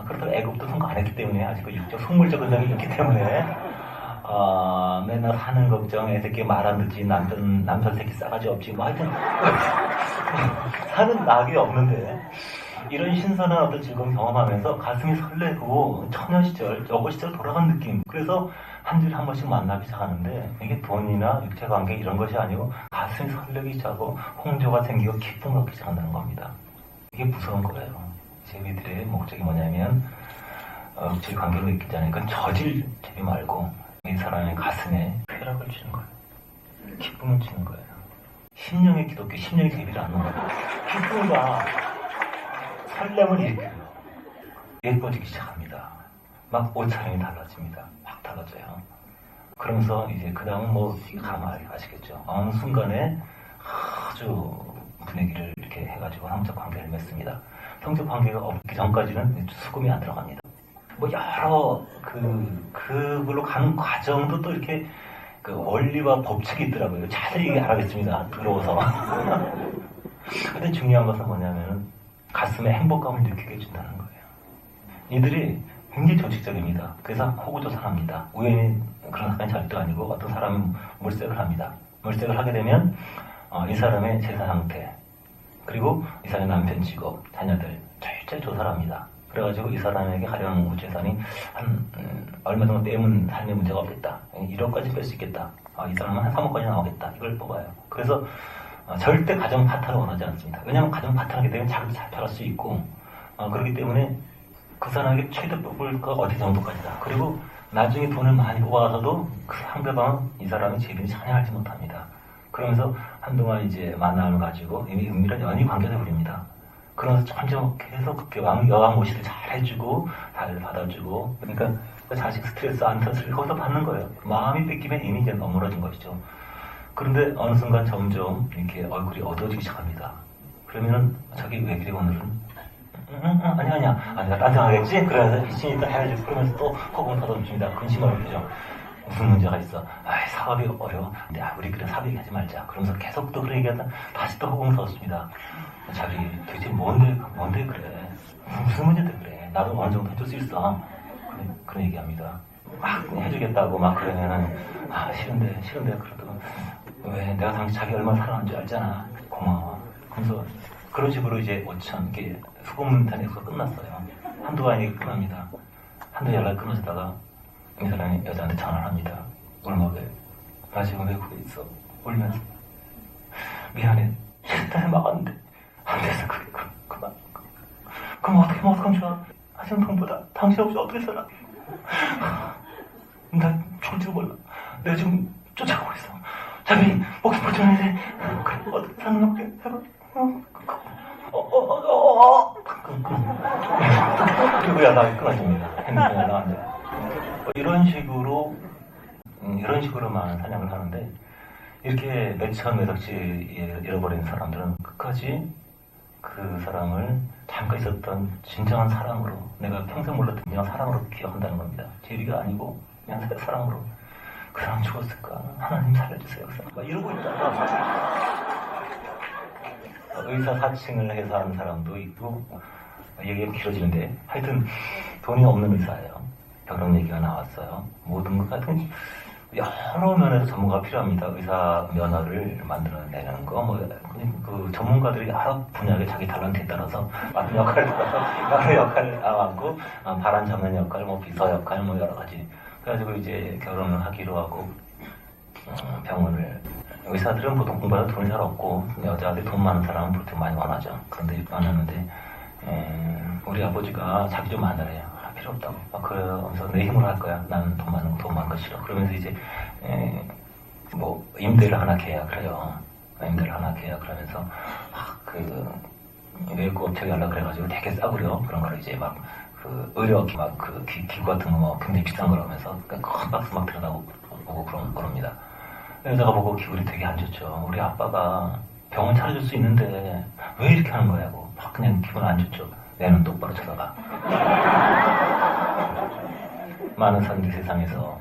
S1: 그렇다고 애국도 성공 안 했기 때문에 아직 육적 속물적 근성이 있기 때문에 맨날 사는 걱정, 애 새끼 말 안 듣지, 남편 새끼 싸가지 없지, 뭐 하여튼, 사는 낙이 없는데, 이런 신선한 어떤 즐거움 경험하면서 가슴이 설레고, 처녀 시절, 여고 시절 돌아간 느낌. 그래서 한 주일에 한 번씩 만나기 시작하는데, 이게 돈이나 육체 관계 이런 것이 아니고, 가슴이 설레기 시작하고, 홍조가 생기고, 기쁨을 갖기 시작한다는 겁니다. 이게 무서운 거예요. 제비들의 목적이 뭐냐면, 육체 관계로 있기 않으니까 저질 제비 말고, 이 사람의 가슴에 쾌락을 주는 거예요. 기쁨을 주는 거예요. 심령의 기독교, 심령의 제비를 아는 거예요. 기쁨과 설렘을 일으켜요. 예뻐지기 시작합니다. 막 옷차림이 달라집니다. 확 달라져요. 그러면서 이제 그 다음은 뭐 가만히 아시겠죠. 어느 순간에 아주 분위기를 이렇게 해가지고 성적 관계를 맺습니다. 성적 관계가 없기 전까지는 수금이 안 들어갑니다. 뭐 여러 그걸로 가는 과정도 또 이렇게 그 원리와 법칙이 있더라고요. 자세히 알아겠습니다. 부러워서. 근데 중요한 것은 뭐냐면 가슴에 행복감을 느끼게 해준다는 거예요. 이들이 굉장히 조직적입니다. 그래서 호구조사합니다. 우연히 그런 사람이 절대 아니고 어떤 사람은 물색을 합니다. 물색을 하게 되면 이 사람의 재산 상태 그리고 이 사람의 남편 직업, 자녀들 철저히 조사를 합니다. 그래가지고 이 사람에게 가령 재산이 한 얼마 정도 빼면 삶의 문제가 없겠다. 1억까지 뺄 수 있겠다. 이 사람은 한 3억까지 나오겠다. 이걸 뽑아요. 그래서 절대 가정 파탄을 원하지 않습니다. 왜냐하면 가정 파탄하게 되면 자기도 잡혀갈 수 있고 그렇기 때문에 그 사람에게 최대 뽑을 거 어디 정도까지다. 그리고 나중에 돈을 많이 뽑아서도 그 상대방은 이 사람의 재빈이 전혀 알지 못합니다. 그러면서 한동안 이제 만남을 가지고 이미 은밀한 연인 관계를 부립니다. 그러면서 점점 계속 여왕 모시를 잘 해주고 잘 받아주고 그러니까 자식 스트레스 안타를 거기서 받는 거예요. 마음이 뺏기면 이미 이제 너무러진 것이죠. 그런데 어느 순간 점점 이렇게 얼굴이 어두워지기 시작합니다. 그러면은 자기 왜 그래 오늘은? 아니야 딴 생각하겠지? 그러면서 이친이 또 해야지. 그러면서 또 허공을 터져줍니다. 근심을 해죠. 무슨 문제가 있어? 사업이 어려워. 근데 우리 그래 사업 얘기하지 말자. 그러면서 계속 또 그런 얘기하다 다시 또 허공을 터졌습니다. 자기 도대체 뭔데 그래? 무슨 문제인데 그래? 나도 어느 정도 해줄 수 있어. 그런 얘기합니다. 막 해주겠다고 막 그러면은 싫은데 그래도 왜 내가 당신 자기 얼마나 사랑하는 줄 알잖아. 고마워. 그래서 그런 식으로 이제 5천 개 수고문단에서 끝났어요. 한두 번이 끝납니다. 한두 연락이 끊어지다가 이 사람이 여자한테 전화를 합니다. 울먹에 나 지금 외국에 있어. 울면서 미안해. 실탄에 막았는데 안 돼서 그만. 그럼 어떡하면 좋아? 하정통보다 당신 없이 어떻게 살아? 나 죽을 줄 몰라. 내가 지금 쫓아가고 있어. 자기 목숨 버텨야 돼. 그래 어떻게 사는 거게 해봐. 그리고 연락이 끊어집니다. 핸드폰 연락 안 돼. 이런 식으로만 사냥을 하는데 이렇게 몇천 몇억씩 잃어버린 사람들은 끝까지 그 사람을 잠깐 있었던 진정한 사랑으로 내가 평생 몰랐던 진정한 사랑으로 기억한다는 겁니다. 제비가 아니고 그냥 사랑으로 그 사람 죽었을까? 하나님 살려주세요. 막 이러고 있다가 의사 사칭을 해서 하는 사람도 있고 얘기가 길어지는데 하여튼 돈이 없는 의사예요. 결혼 얘기가 나왔어요. 모든 것 같은 여러 면에서 전문가가 필요합니다. 의사 면허를 만들어내는 거, 그 전문가들이 여러 분야의 자기 탤런트에 따라서 맡은 역할을 따라서 여러 역할을 맡고 바람 잡는 역할, 비서 역할, 여러 가지. 그래가지고 이제 결혼을 하기로 하고 병원을 의사들은 보통 공부하다 돈이 잘 없고 여자들이 돈 많은 사람은 보통 많이 원하죠. 그런데 만났는데 우리 아버지가 자기 좀 만나래요. 필요 없다고. 그러면서 내 힘으로 할 거야. 나는 돈 많은 거 싫어. 그러면서 이제 임대를 하나 계약을 해요. 임대를 하나 계약을 하면서 외국 업체에 연락을 해가지고 되게 싸구려 그런 거를 이제 의료 기구 같은 거 굉장히 비싼 거라면서 큰 박스 막 들여다보고 그럽니다. 여자가 보고 기분이 되게 안 좋죠. 우리 아빠가 병원 차려줄 수 있는데 왜 이렇게 하는 거냐고. 막 그냥 기분 안 좋죠. 내 눈 똑바로 쳐다봐. 많은 사람들이 세상에서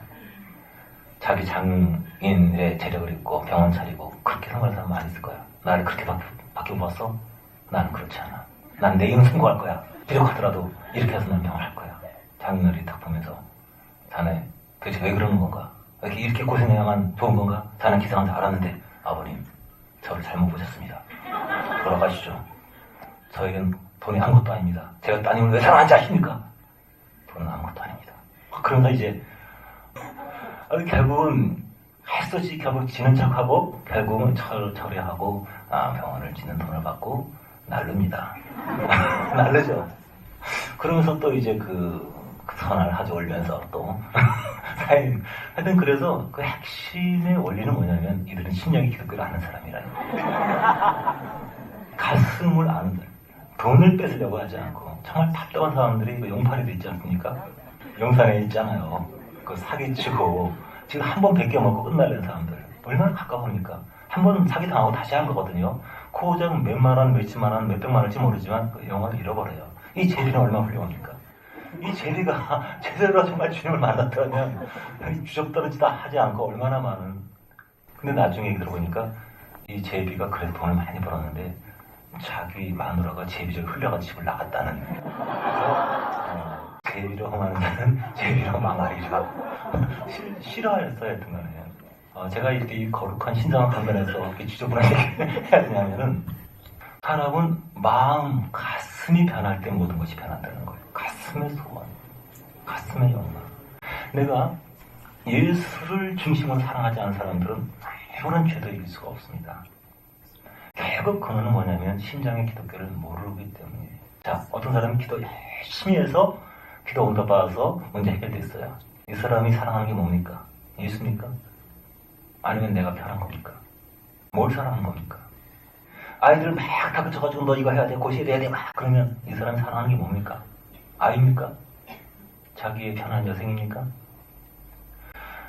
S1: 자기 장인의 재력을 입고 병원 차리고 그렇게 생각하는 사람 많이 있을 거야. 나를 그렇게 바뀌어봤어? 나는 그렇지 않아. 난 내 이름 신고할 거야. 부족하더라도 이렇게 해서 난 병을 할 거야. 장인어른이 딱 보면서 자네 도대체 왜 그러는 건가? 이렇게 고생해야만 좋은 건가? 자넨 기상한 줄 알았는데 아버님 저를 잘못 보셨습니다. 돌아가시죠. 저에겐 돈이 아무것도 아닙니다. 제가 따님을 왜 사랑하는지 아십니까? 돈은 아무것도 아닙니다. 그러면서 이제 결국은 할 수 없이 결국 지는 척하고 결국은 처리하고 병원을 짓는 돈을 받고 날릅니다. 날르죠. 그러면서 또 이제 그 선을 하죠. 올면서 또 하여튼 그래서 그 핵심의 원리는 뭐냐면 이들은 심령이 기독교를 아는 사람이라는 거예요. 가슴을 아는 돈을 뺏으려고 하지 않고 정말 답답한 사람들이 그 용팔이도 있지 않습니까? 용산에 있잖아요. 그 사기치고 지금 한 번 베껴먹고 끝나려는 사람들 얼마나 가까웁니까? 한 번 사기당하고 다시 한 거거든요. 고작 몇만 원, 몇십만 원, 몇백만 원인지 모르지만 그 영혼을 잃어버려요. 이 제리는 얼마나 훌륭합니까? 이 제리가 제대로 정말 주님을 만났다면 주접다는 짓 하지 않고 얼마나 많은. 근데 나중에 얘기 들어보니까 이 제비가 그래서 돈을 많이 벌었는데 자기 마누라가 제비를 흘려가 집을 나갔다는. 제비로 흥하는 자는 제비로 망하리라. 싫어했어야 했던 거네요. 제가 이렇게 이 거룩한 신성한 강변에서 이렇게 지저분한 얘기를 해야 되냐면은 사람은 마음, 가슴이 변할 때 모든 것이 변한다는 거예요. 가슴의 소원, 가슴의 욕망. 내가 예수를 중심으로 사랑하지 않은 사람들은 아무런 죄도 이길 수가 없습니다. 결국 그거는 뭐냐면 심장의 기독교를 모르기 때문에. 자, 어떤 사람은 기도 열심히 해서 기도 응답 받아서 문제 해결됐어요. 이 사람이 사랑하는 게 뭡니까? 예수입니까? 아니면 내가 편한 겁니까? 뭘 사랑하는 겁니까? 아이들 막 다그쳐가지고 너 이거 해야 돼, 고시를 해야 돼, 막 그러면 이 사람이 사랑하는 게 뭡니까? 아이입니까? 자기의 편한 여생입니까?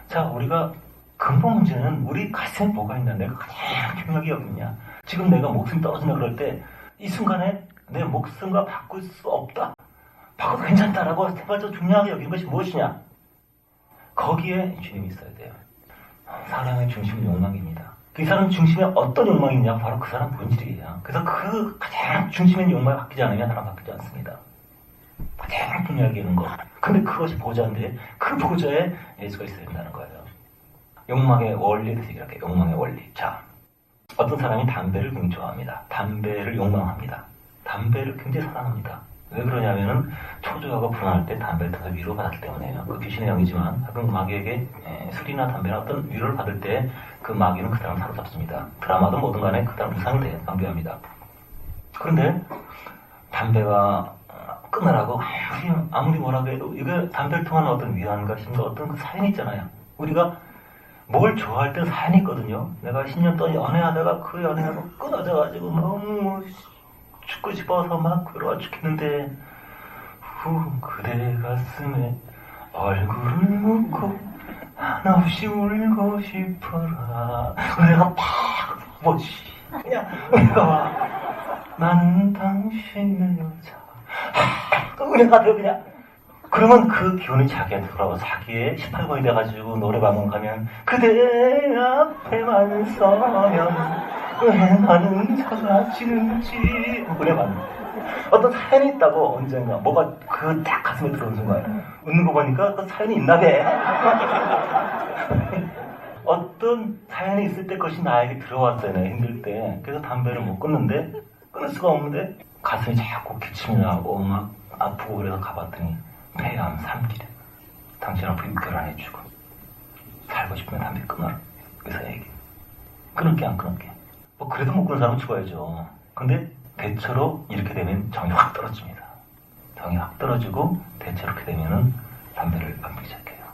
S1: 자, 우리가 근본 문제는 우리 가슴에 뭐가 있나, 내가 가장 중요하게 여기냐. 지금 내가 목숨 떨어진다 그럴 때 이 순간에 내 목숨과 바꿀 수 없다, 바꿔도 괜찮다라고 세발적 중요하게 여기는 것이 무엇이냐? 거기에 주님이 있어야 돼요. 사람의 중심은 욕망입니다. 이 사람 중심에 어떤 욕망이 있냐? 바로 그 사람 본질이에요. 그래서 그 가장 중심의 욕망이 바뀌지 않으면 사람 바뀌지 않습니다. 가장 중요하게 있는 거. 근데 그것이 보좌인데 그 보좌에 예수가 있어야 된다는 거예요. 욕망의 원리에 대해서 얘기할게요. 욕망의 원리. 자, 어떤 사람이 담배를 굉장히 좋아합니다. 담배를 욕망합니다. 담배를 굉장히 사랑합니다. 왜 그러냐면은 초조하고 불안할 때 담배를 통해서 위로받았기 때문에요. 그 귀신의 영이지만 가끔 마귀에게 술이나 담배나 어떤 위로를 받을 때 그 마귀는 그 사람을 사로잡습니다. 드라마든 뭐든 간에 그 사람을 상대해 관계합니다. 그런데 담배가 끊으라고 아무리 뭐라고 해도 이게 담배를 통한 어떤 위안과 힘과 어떤 그 사연이 있잖아요. 우리가 뭘 좋아할 땐 사연이 있거든요. 내가 10년 동안 연애하다가 그 연애가 끊어져가지고 너무 죽고 싶어서 막 괴로워 죽겠는데 그대 가슴에 얼굴을 묻고 한없이 울고 싶어라. 내가 팍 뭐지 그냥 내가 나는 당신의 여자 은혜가 돼 그냥. 그러면 그 기운이 자기한테 돌아와. 자기의 18번이 돼가지고 노래방을 가면 그대 앞에만 서면 왜 나는 사라지는지 노래방. 어떤 사연이 있다고. 언젠가 뭐가 그 딱 가슴에 들어오는 순간 웃는 거 보니까 그 사연이 있나 봐. 어떤 사연이 있을 때 그것이 나에게 들어왔어요. 내가 힘들 때. 그래서 담배를 못 끊는데 끊을 수가 없는데 가슴이 자꾸 기침이 나고 막 아프고 그래서 가봤더니 폐암 3기래. 당신 앞으로 6개월 안 해주고 살고 싶으면 담배 끊어라. 의사에게. 끊을게 안 끊을게. 뭐 그래도 못 끊는 사람은 죽어야죠. 근데 대체로 이렇게 되면 정이 확 떨어집니다. 정이 확 떨어지고 대체로 이렇게 되면은 담배를 끊기 시작해요.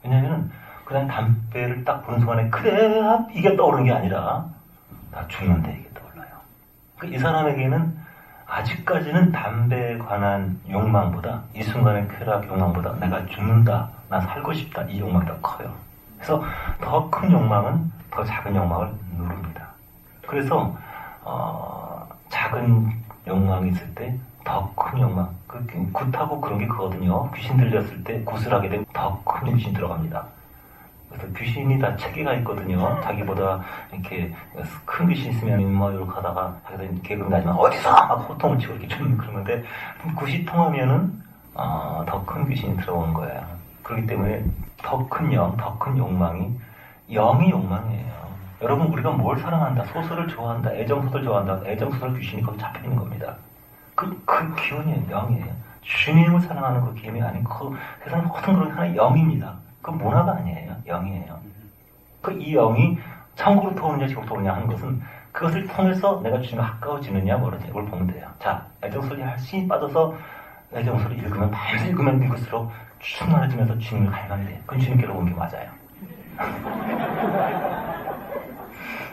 S1: 왜냐면은 그냥 담배를 딱 보는 순간에 그래 이게 떠오르는 게 아니라 나 죽는데 이게 떠올라요. 이 사람에게는 아직까지는 담배에 관한 욕망보다 이 순간의 쾌락 욕망보다 내가 죽는다, 나 살고 싶다 이 욕망이 더 커요. 그래서 더 큰 욕망은 더 작은 욕망을 누릅니다. 그래서 작은 욕망이 있을 때 더 큰 욕망, 굿하고 그런 게 그거거든요. 귀신 들렸을 때 굿을 하게 되면 더 큰 귀신이 들어갑니다. 그래서 귀신이 다 체계가 있거든요. 자기보다 이렇게 큰 귀신 있으면 뭐 이렇게 하다가 자기도 개그는 나지만 어디서 막 호통을 치고 이렇게 좀 그러는데 굿이 통하면은 더 큰 귀신이 들어오는 거예요. 그렇기 때문에 더 큰 영, 더 큰 욕망이 영의 욕망이에요. 여러분, 우리가 뭘 사랑한다, 소설을 좋아한다, 애정소설 좋아한다, 애정소설 귀신이 거기 잡혀있는 겁니다. 그 기운이 영이에요. 주님을 사랑하는 그 기운이 아니고 그 세상 모든 걸 하나의 영입니다. 그 문화가 아니에요. 영이에요. 그 이 영이 천국으로 도느냐 지옥으로 도느냐 하는 것은 그것을 통해서 내가 주님과 가까워지느냐 멀어지느냐 이걸 보면 돼요. 자, 애정소설이 신이 빠져서 애정소설을 읽으면 밤새 읽으면 읽을수록 충만해지면서 주님을 갈망이 돼요. 그건 주님께로 온 게 맞아요.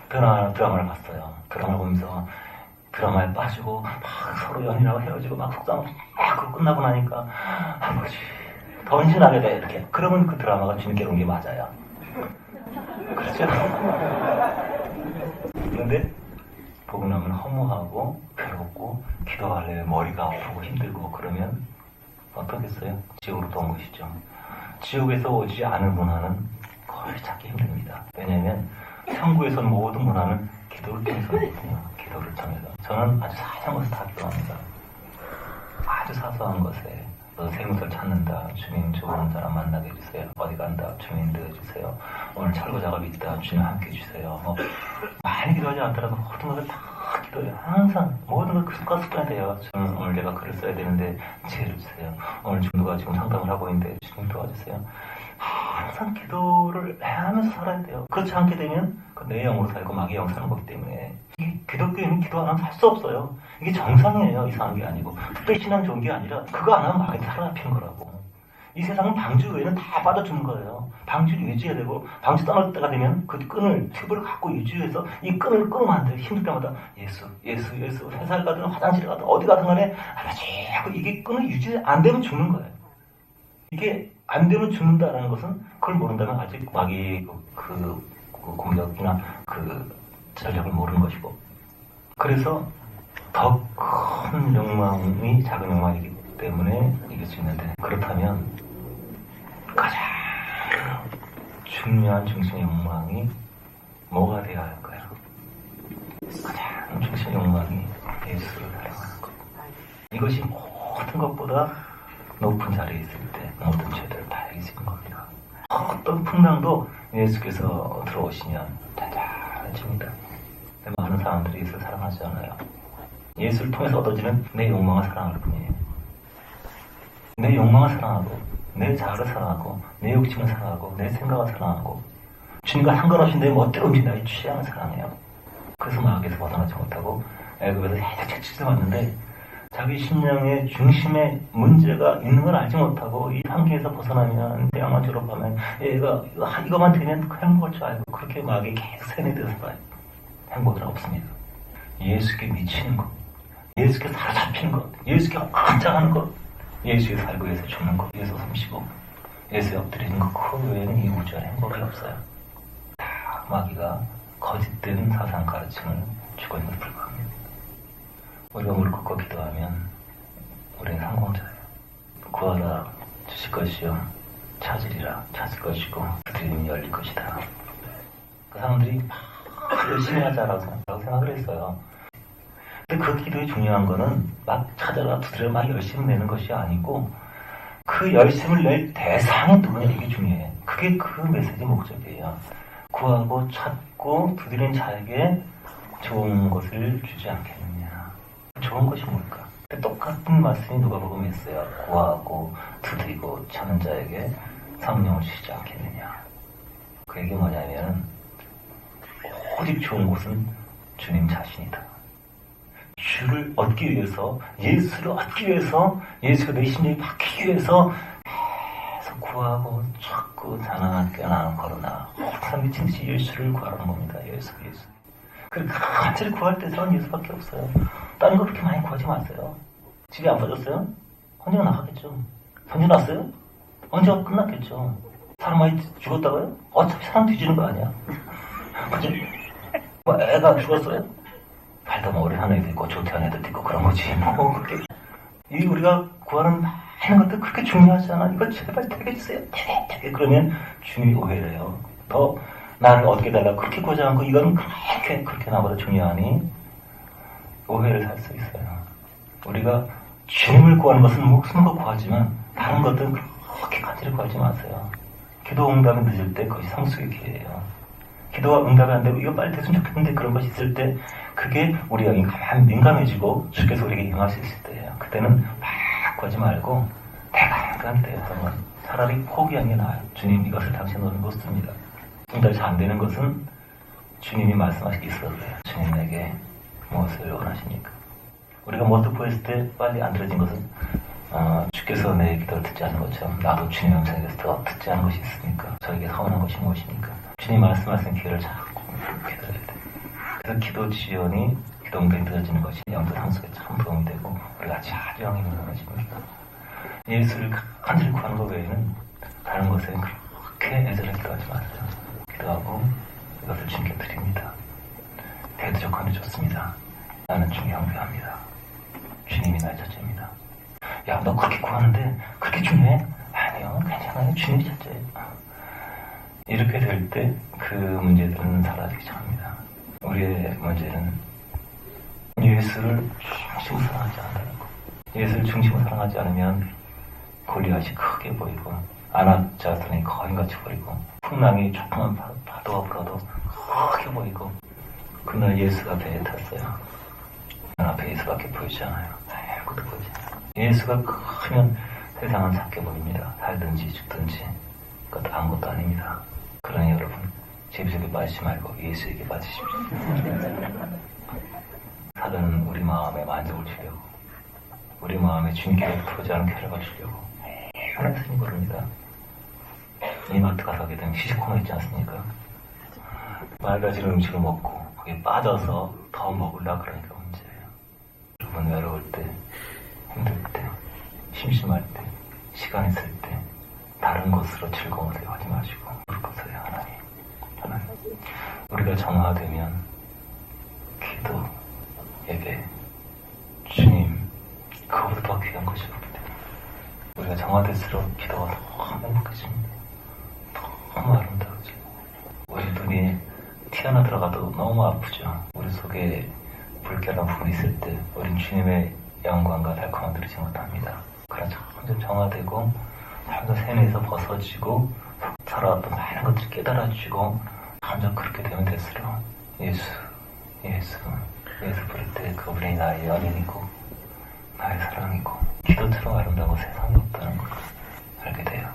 S1: 드라마를 봤어요. 드라마를 보면서 드라마에 빠지고 막 서로 연인하고 헤어지고 막 속상하고 막 끝나고 나니까 아버지 더 헌신하게 돼 이렇게. 그러면 그 드라마가 주님께로 온 게 맞아요. 그렇죠? 그런데 보고 나면 허무하고 괴롭고 기도할래 머리가 아프고 힘들고 그러면 어떻겠어요? 지옥으로 온 것이죠. 지옥에서 오지 않은 문화는 거의 찾기 힘듭니다. 왜냐하면 천국에서 모든 문화는 기도를 통해서 오거든요. 기도를 통해서. 저는 아주 사소한 것을 다 기도합니다. 아주 사소한 것에 생명을 찾는다. 주님 좋은 사람 만나게 해주세요. 어디 간다. 주님 인도해주세요. 오늘 철거 작업이 있다. 주님 함께 해주세요. 많이 기도하지 않더라도 모든 것을 다 기도해요. 항상 모든 걸 습관이 돼요. 저는 오늘 내가 글을 써야 되는데 지혜를 주세요. 오늘 중도가 지금 상담을 하고 있는데 주님 도와주세요. 항상 기도를 하면서 살아야 돼요. 그렇지 않게 되면 내 영으로 살고 마귀의 영으로 사는 거기 때문에 기독교인은 기도 안 하면 살 수 없어요. 이게 정상이에요. 이상한 게 아니고 특별히 신앙 좋은 게 아니라 그거 안 하면 마귀는 살아나피는 거라고. 이 세상은 방주 외에는 다 받아주는 거예요. 방주를 유지해야 되고 방주 떠날 때가 되면 그 끈을 튜브를 갖고 유지해서 이 끈을 끊으면 안 돼요. 힘들 때마다 예수 회사를 가든 화장실에 가든 어디 가든 간에 아버지 하고 이게 끈을 유지 안 되면 죽는 거예요. 이게 안 되면 죽는다라는 것은 그걸 모른다면 아직 마귀의 그 공격이나 그 전략을 모르는 것이고. 그래서 더 큰 욕망이 작은 욕망이기 때문에 이길 수 있는데, 그렇다면 가장 중요한 중심의 욕망이 뭐가 되어야 할까요? 가장 중심의 욕망이 예수를 사랑하는 것. 이것이 모든 것보다 높은 자리에 있을 때 모든 죄들을 다 이기시는 겁니다. 어떤 풍랑도 예수께서 들어오시면 잔잔해집니다. 많은 사람들이 예수를 사랑하지 않아요. 예수를 통해서 얻어지는 내 욕망을 사랑할 뿐이에요. 내 욕망을 사랑하고 내 자아를 사랑하고 내 욕심을 사랑하고 내 생각을 사랑하고 주님과 상관없이 내 멋대로 움직이는 나의 취향을 사랑해요. 그래서 마귀에서 벗어나지 못하고 애굽에서 계속 채찍을 맞는데 자기 심령의 중심에 문제가 있는 걸 알지 못하고 이 환경에서 벗어나면 대학만 졸업하면 얘가 이거만 되면 그 행복할 줄 알고 그렇게 마귀에 계속 세뇌돼서 봐요. 행복은 없습니다. 예수께 미치는 것, 예수께 사로잡히는 것, 예수께 환장하는 것, 예수에 살고 예수에 죽는 것, 예수 숨쉬고 예수에 엎드리는 것, 그 외에는 이 우주에 행복이 없어요. 다 마귀가 거짓된 사상 가르침을 주고 있는 것에 불과합니다. 우리가 무릎 꿇고 기도하면 우리는 성공자예요. 구하라 주실 것이요 찾으리라 찾을 것이고 두드리면 열릴 것이다. 그 사람들이 막 열심히 하자라고 생각을 했어요. 근데 그 기도의 중요한 거는 막 찾아라 두드려 막 열심히 내는 것이 아니고 그 열심을 낼 대상이 누구냐 이게 중요해요. 그게 그 메시지 목적이에요. 구하고 찾고 두드리는 자에게 좋은 것을 주지 않겠느냐. 좋은 것이 뭘까? 똑같은 말씀이 누가복음에 있어요. 구하고 두드리고 찾는 자에게 성령을 주시지 않겠느냐. 그 얘기 뭐냐면 오직 좋은 것은 주님 자신이다. 주를 얻기 위해서, 예수를 얻기 위해서, 예수가 내 심령이 바뀌기 위해서 계속 구하고 찾고 자나나 깨어나는 거로나 항상 미친 듯이 예수를 구하라는 겁니다. 예수. 그리고 간절히 구할 때 저는 예수밖에 없어요. 다른 거 그렇게 많이 구하지 마세요. 집이 안 빠졌어요? 언제가 나가겠죠. 선지 났어요? 언제가 끝났겠죠. 사람 많이 죽었다고요? 어차피 사람 뒤지는 거 아니야. 그치? 뭐 애가 죽었어요? 살다 오래 한 애도 있고 조퇴한 애도 있고 그런 거지. 뭐 그렇게 이 우리가 구하는 많은 것들 그렇게 중요하지 않아. 이거 제발 되게 해주세요. 되게 그러면 주님이 오해를 해요. 더 나를 어떻게 달라고 그렇게 구하지 않고 이거는 그렇게 나보다 중요하니 오해를 살 수 있어요. 우리가 주님을 구하는 것은 목숨을 구하지만 다른 것들은 그렇게 간절히 구하지 마세요. 기도 응답이 늦을 때 그것이 성숙의 기회예요. 기도가 응답이 안 되고 이거 빨리 됐으면 좋겠는데 그런 것이 있을 때 그게 우리가 민감해지고 주께서 우리에게 임할 수 있을 때예요. 그때는 막 구하지 말고 대강하게 되었던 차라리 포기하는 게 나아요. 주님 이것을 당신은 못습니다. 응답이 잘 안 되는 것은 주님이 말씀하시기 있어서 그래요. 주님에게 무엇을 원하십니까? 우리가 무엇을 구했을 때 빨리 안 들어진 것은 주께서 내 기도를 듣지 않은 것처럼 나도 주님 음성에서 듣지 않은 것이 있으니까 저에게 서운한 것이 무엇입니까? 주님 말씀하시는 기회를 자꾸 기다려야 돼. 그래서 기도 지연이 기도 응답이 늦어지는 것이 영적 상속에 참 도움이 되고 우리가 아주 영이 있는 것입니다. 예수를 간절히 구하는 것 외에는 다른 것에 그렇게 애절하게 기도하지 마세요. 기도하고 이것을 주님께 드립니다. 대두적하면 좋습니다. 나는 주님 경배합니다. 주님이 나의 첫째입니다. 야, 너 그렇게 구하는데 그렇게 중요해? 아니요, 괜찮아요. 주님이 첫째예요. 이렇게 될 때 그 문제들은 사라지기 시작합니다. 우리의 문제는 예수를 중심으로 사랑하지 않는다는 것. 예수를 중심으로 사랑하지 않으면 골리앗이 크게 보이고 아낙자손이 거인같이 보이고 풍랑이 조그만 파도가 불어도 크게 보이고 그날 예수가 배에 탔어요. 그 앞에 예수밖에 보이지 않아요. 아무것도 보이지 않아요. 예수가 크면 세상은 작게 보입니다. 살든지 죽든지 그것도 아무것도 아닙니다. 그러니 여러분 제비족에 빠지지 말고 예수에게 빠지십시오. 사단은 우리 마음에 만족을 주려고 우리 마음에 주님께 풀지 않은 쾌락을 주려고 하나님 스님 모릅니다. 이마트 가서 하게 되면 시식코너 있지 않습니까? 맑아지는 음식을 먹고 거기에 빠져서 더 먹으려고 그러니까 문제예요. 여러분 외로울 때, 힘들 때, 심심할 때, 시간 있을 때 다른 것으로 즐거움을 대하지 마시고 무릎 꿇으세요. 하나님 우리가 정화되면 기도, 예배, 주님 그거보다 더 귀한 것이 없기 때문에 우리가 정화될수록 기도가 더 행복해집니다. 너무 아름다우죠. 우리 눈이 티 하나 들어가도 너무 아프죠. 우리 속에 불결한 부분이 있을 때 우린 주님의 영광과 달콤함을 누리지 못합니다. 그래서 점점 정화되고 점점 세뇌에서 벗어지고 살아왔던 많은 것들을 깨달아지고 점점 그렇게 되면 될수록 예수 부를 때 그분이 나의 연인이고 나의 사랑이고 기도처럼 아름다운 세상이 없다는 걸 알게 돼요.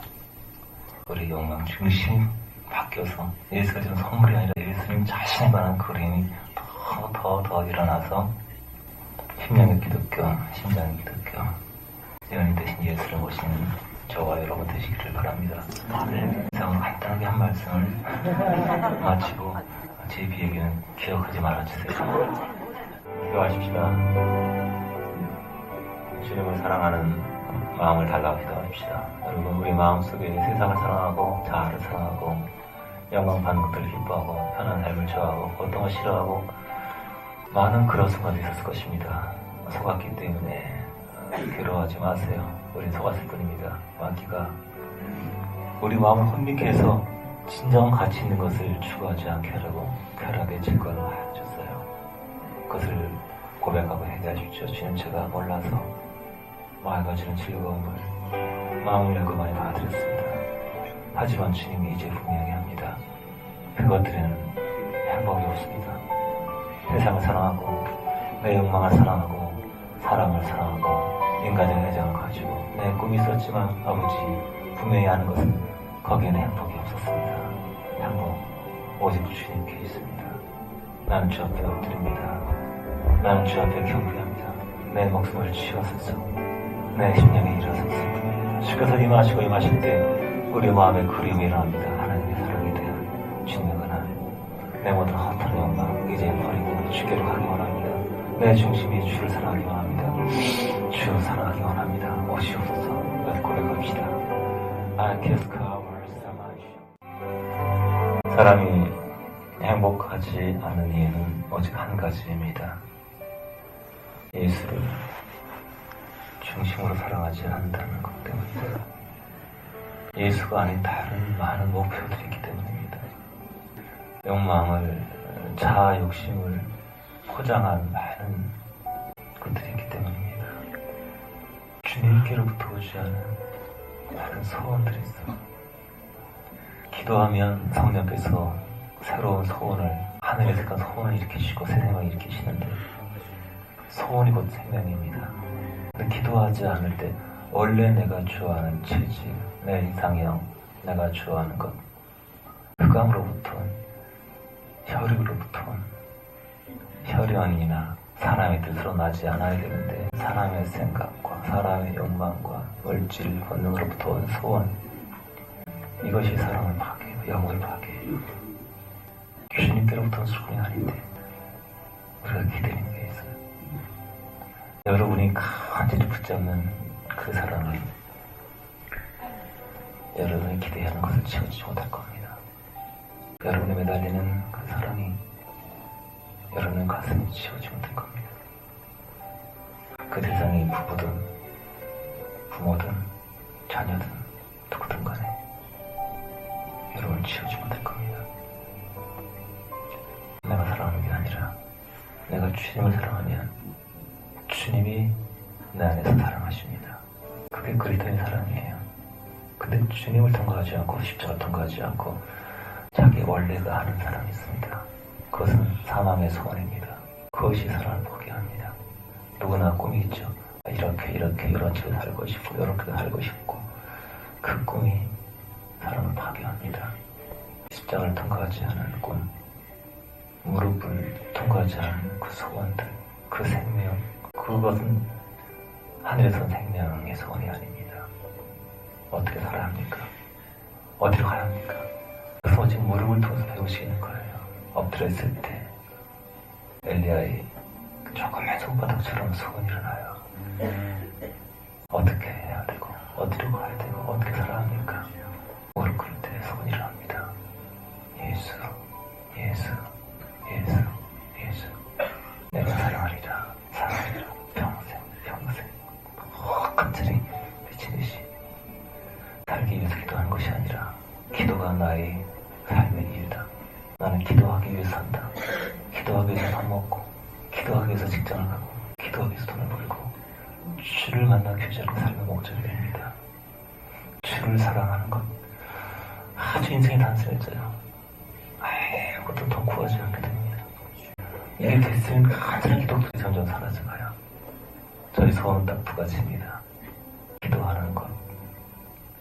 S1: 우리 욕망 중심이 바뀌어서 예수가 주는 선물이 아니라 예수님 자신에 관한 그림이 더 일어나서 심령의 기독교, 심장의 기독교 연인 대신 예수를 모시는 저와 여러분 되시기를 바랍니다. 이상 간단하게 한 말씀을 마치고 제 비에게는 기억하지 말아주세요. 기도하십시다. 주님을 사랑하는 마음을 달라고 기도합시다. 여러분 우리 마음속에 세상을 사랑하고 자아를 사랑하고 영광 받는 것들을 기뻐하고 편한 삶을 좋아하고 고통을 싫어하고 많은 그런 순간이 있었을 것입니다. 속았기 때문에 괴로워하지 마세요. 우린 속았을 뿐입니다. 마귀가 우리 마음을 혼미케 해서 진정한 가치 있는 것을 추구하지 않게 하려고 쾌락의 질관을 하셨어요. 그것을 고백하고 해결하십시오. 주님 제가 몰라서 마음과 주는 즐거움을 마음을 열고 많이 봐드렸습니다. 하지만 주님이 이제 분명히 합니다. 그것들에는 행복이 없습니다. 세상을 사랑하고 내 욕망을 사랑하고 사람을 사랑하고 인간의 애정을 가지고 내 꿈이 있었지만 아버지 분명히 아는 것은 거기에는 행복이 없었습니다. 행복 오직 주님께 있습니다. 나는 주 앞에 엎드립니다. 나는 주 앞에 경배합니다. 내 목숨을 치워서서 내 심령에 일어서서 주께서 임하실 때 우리 마음에 그리움이 일어납니다. 하나님의 사랑에 대한 주님의 은혜 내 모든 허탄한 욕망 이제 버리고 주께로 가기 원합니다. 내 중심이 주를 사랑하기 원합니다. 주를 사랑하기 원합니다. 오시옵소서. 고백합시다. I kiss covers 사람이 행복하지 않는 이유는 오직 한 가지입니다. 예수를 중심으로 사랑하지 않는다는 것 때문입니다. 예수가 아닌 다른 많은 목표들이 있기 때문입니다. 욕망을, 자아 욕심을 포장한 많은 것들이 있기 때문입니다. 주님께로부터 오지 않은 많은 소원들이 있어. 기도하면 성령께서 새로운 소원을, 하늘에서 간 소원을 일으키시고 새 생명을 일으키시는데, 소원이 곧 생명입니다. 근데 기도하지 않을 때 원래 내가 좋아하는 취지, 내 이상형, 내가 좋아하는 것, 흑암으로부터 혈육으로부터 혈연이나 사람의 뜻으로 나지 않아야 되는데, 사람의 생각과 사람의 욕망과 물질 본능으로부터 온 소원, 이것이 사람을 파괴해요. 영혼을 파괴해요. 주님께로부터 온 소원이 아닌데 우리가 기대는 게 있어요. 여러분이 간절히 붙잡는 그 사랑을 여러분이 기대하는 것을 채우지 못할 겁니다. 여러분이 매달리는 그 사랑이 여러분의 가슴에 채우지 못할 겁니다. 그 대상이 부부든 부모든 자녀든 누구든 간에 여러분을 채우지 못할 겁니다. 내가 사랑하는 게 아니라 내가 주님을 사랑하면 주님이 내 안에서 사랑하십니다. 그게 그리스도의 사랑이에요. 근데 주님을 통과하지 않고 십자가를 통과하지 않고 자기 원래가 하는 사랑이 있습니다. 그것은 사망의 소원입니다. 그것이 사랑을 포기합니다. 누구나 꿈이 있죠. 이렇게 이런 집에 살고 싶고 이렇게 살고 싶고, 그 꿈이 사랑을 파괴합니다. 십자가를 통과하지 않은 꿈, 무릎을 통과하지 않은 그 소원들, 그 생명, 그것은 하늘에서 생명의 소원이 아닙니다. 어떻게 살아야 합니까? 어디로 가야 합니까? 그래서 오직 무릎을 통해서 배우시는 거예요. 엎드려 있을 때 엘리야의 조금의 손바닥처럼 소원이 일어나요. 어떻게 해야 되고 어디로 가야 되고 어떻게 살아야 합니까? 무릎 꿇을 때 소원이 일어납니다. 예수, 예수, 예수, 예수. 내가 사랑하리라, 사랑하리라. 평생, 평생. 간절히 미친 듯이 살기 위해서 기도하는 것이 아니라, 기도가 나의 삶의 일이다. 나는 기도하기 위해서 산다. 기도하기 위해서 밥 먹고, 기도하기 위해서 직장을 가고, 기도하기 위해서 돈을 벌고, 주를 만나 교제하는 삶의 목적이 됩니다. 주를 사랑하는 것, 아주 인생이 단순해져요. 아무것도 더 구하지 않게 됩니다. 이게 됐으면 간절한 기도들이 점점 사라져가요. 저희 소원은 딱 두 가지입니다. 기도하는 것,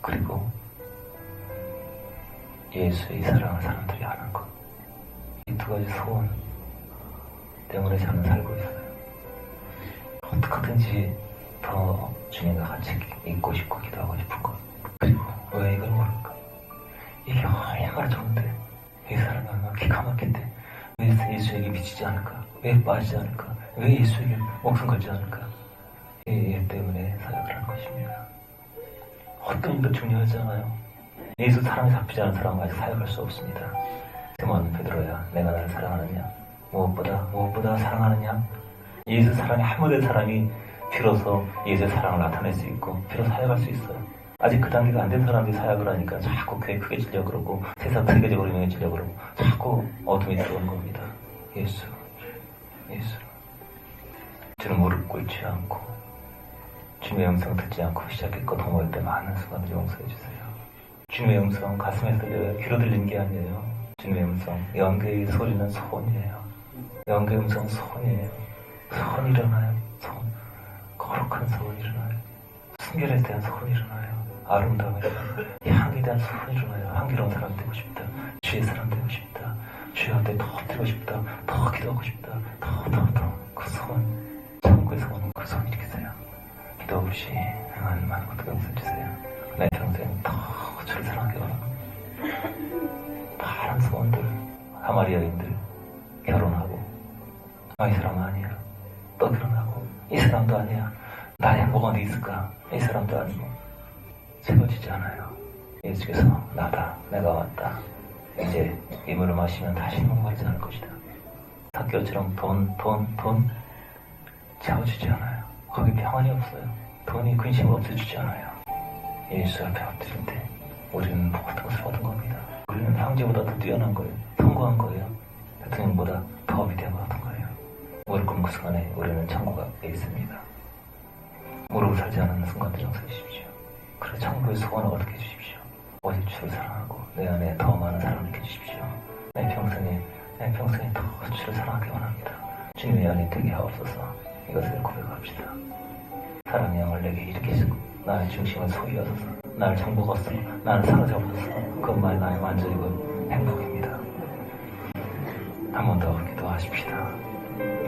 S1: 그리고 예수의 사랑을 사람들이 하는 것. 이 두 가지 소원 때문에 저는 살고 있어요. 어떻게든지 더 주님과 같이 있고 싶고 기도하고 싶은 것. 그리고 왜 이걸 모를까? 이게 얼마나 좋은데, 이 사람이 얼마나 기가 막힌데 왜 예수에게 미치지 않을까? 왜 빠지지 않을까? 왜 예수에게 목숨 걸지 않을까? 이 일 때문에 사역을 하는 것입니다. 어떤 일도 중요하지 않아요. 예수 사랑에 잡히지 않은 사람은 아직 사역할 수 없습니다. 시몬 베드로야, 내가 나를 사랑하느냐? 무엇보다 사랑하느냐? 예수 사랑이 한무된 사람이 비로소 예수의 사랑을 나타낼 수 있고 비로소 사역할 수 있어요. 아직 그 단계가 안 된 사람들이 사역을 하니까 자꾸 교회 크게 지려고 그러고 세상 세계적으로 유명해지려고 그러고 자꾸 어둠이 들어오는 겁니다. 예수, 예수. 주는 무릎 꿇지 않고 주님의 음성 듣지 않고 시작했고 동호회 때 많은 순간을 용서해 주세요. 주님의 음성 가슴에 들려요. 귀로 들리는 게 아니에요. 주님의 음성, 영계의 소리는 소원이에요. 영계의 음성은 소원이에요. 소원이 일어나요. 소원. 거룩한 소원이 일어나요. 순결에 대한 소원이 일어나요. 아름다움에 일어나요. 향에 대한 소원이 일어나요. 향기로운 사람 되고 싶다. 주의 사람 되고 싶다. 주의 앞에 더 엎드리고 싶다. 더 기도하고 싶다. 더. 그 소원, 천국의 소원은 그 소원이 있겠어요. 기도 없이 행하는 많은 것도 용서해 주세요. 내 평생 더 주를 사랑하게 원합니다. 다른 소원들, 사마리아 여인들 결혼하고, 이 사람은 아니야. 또 결혼하고, 이 사람도 아니야. 나의 뭐가 어디 있을까? 이 사람도 아니고. 채워지지 않아요. 예수께서 나다, 내가 왔다. 이제 이 물을 마시면 다시는 목마르지 않을 것이다. 사케오처럼 돈 채워지지 않아요. 거기 평안이 없어요. 돈이 근심을 없애주지 않아요. 예수 앞에 엎드릴 때 우리는 모든 것을 얻은 겁니다. 우리는 황제보다 더 뛰어난 거예요. 성공한 거예요. 대통령보다 더 위대한 거 얻은 거예요. 무릎 꿇는 그 순간에 우리는 천국 앞에 있습니다. 무릎을 살지 않는 순간들 용서해 주십시오. 그래 천국의 소원을 얻게 해주십시오. 오직 주를 사랑하고 내 안에 더 많은 사랑을 느껴 주십시오. 내 평생에 더 주를 사랑하기 원합니다. 주님의 안에 되게 하옵소서. 이것을 고백합시다. 사랑의 영을 내게 일으키시고 나의 중심을 소유하소서. 나를 정복하소서. 나를 사로잡으소서. 그것만이 나의 만족이고 행복입니다. 한 번 더 기도하십시다.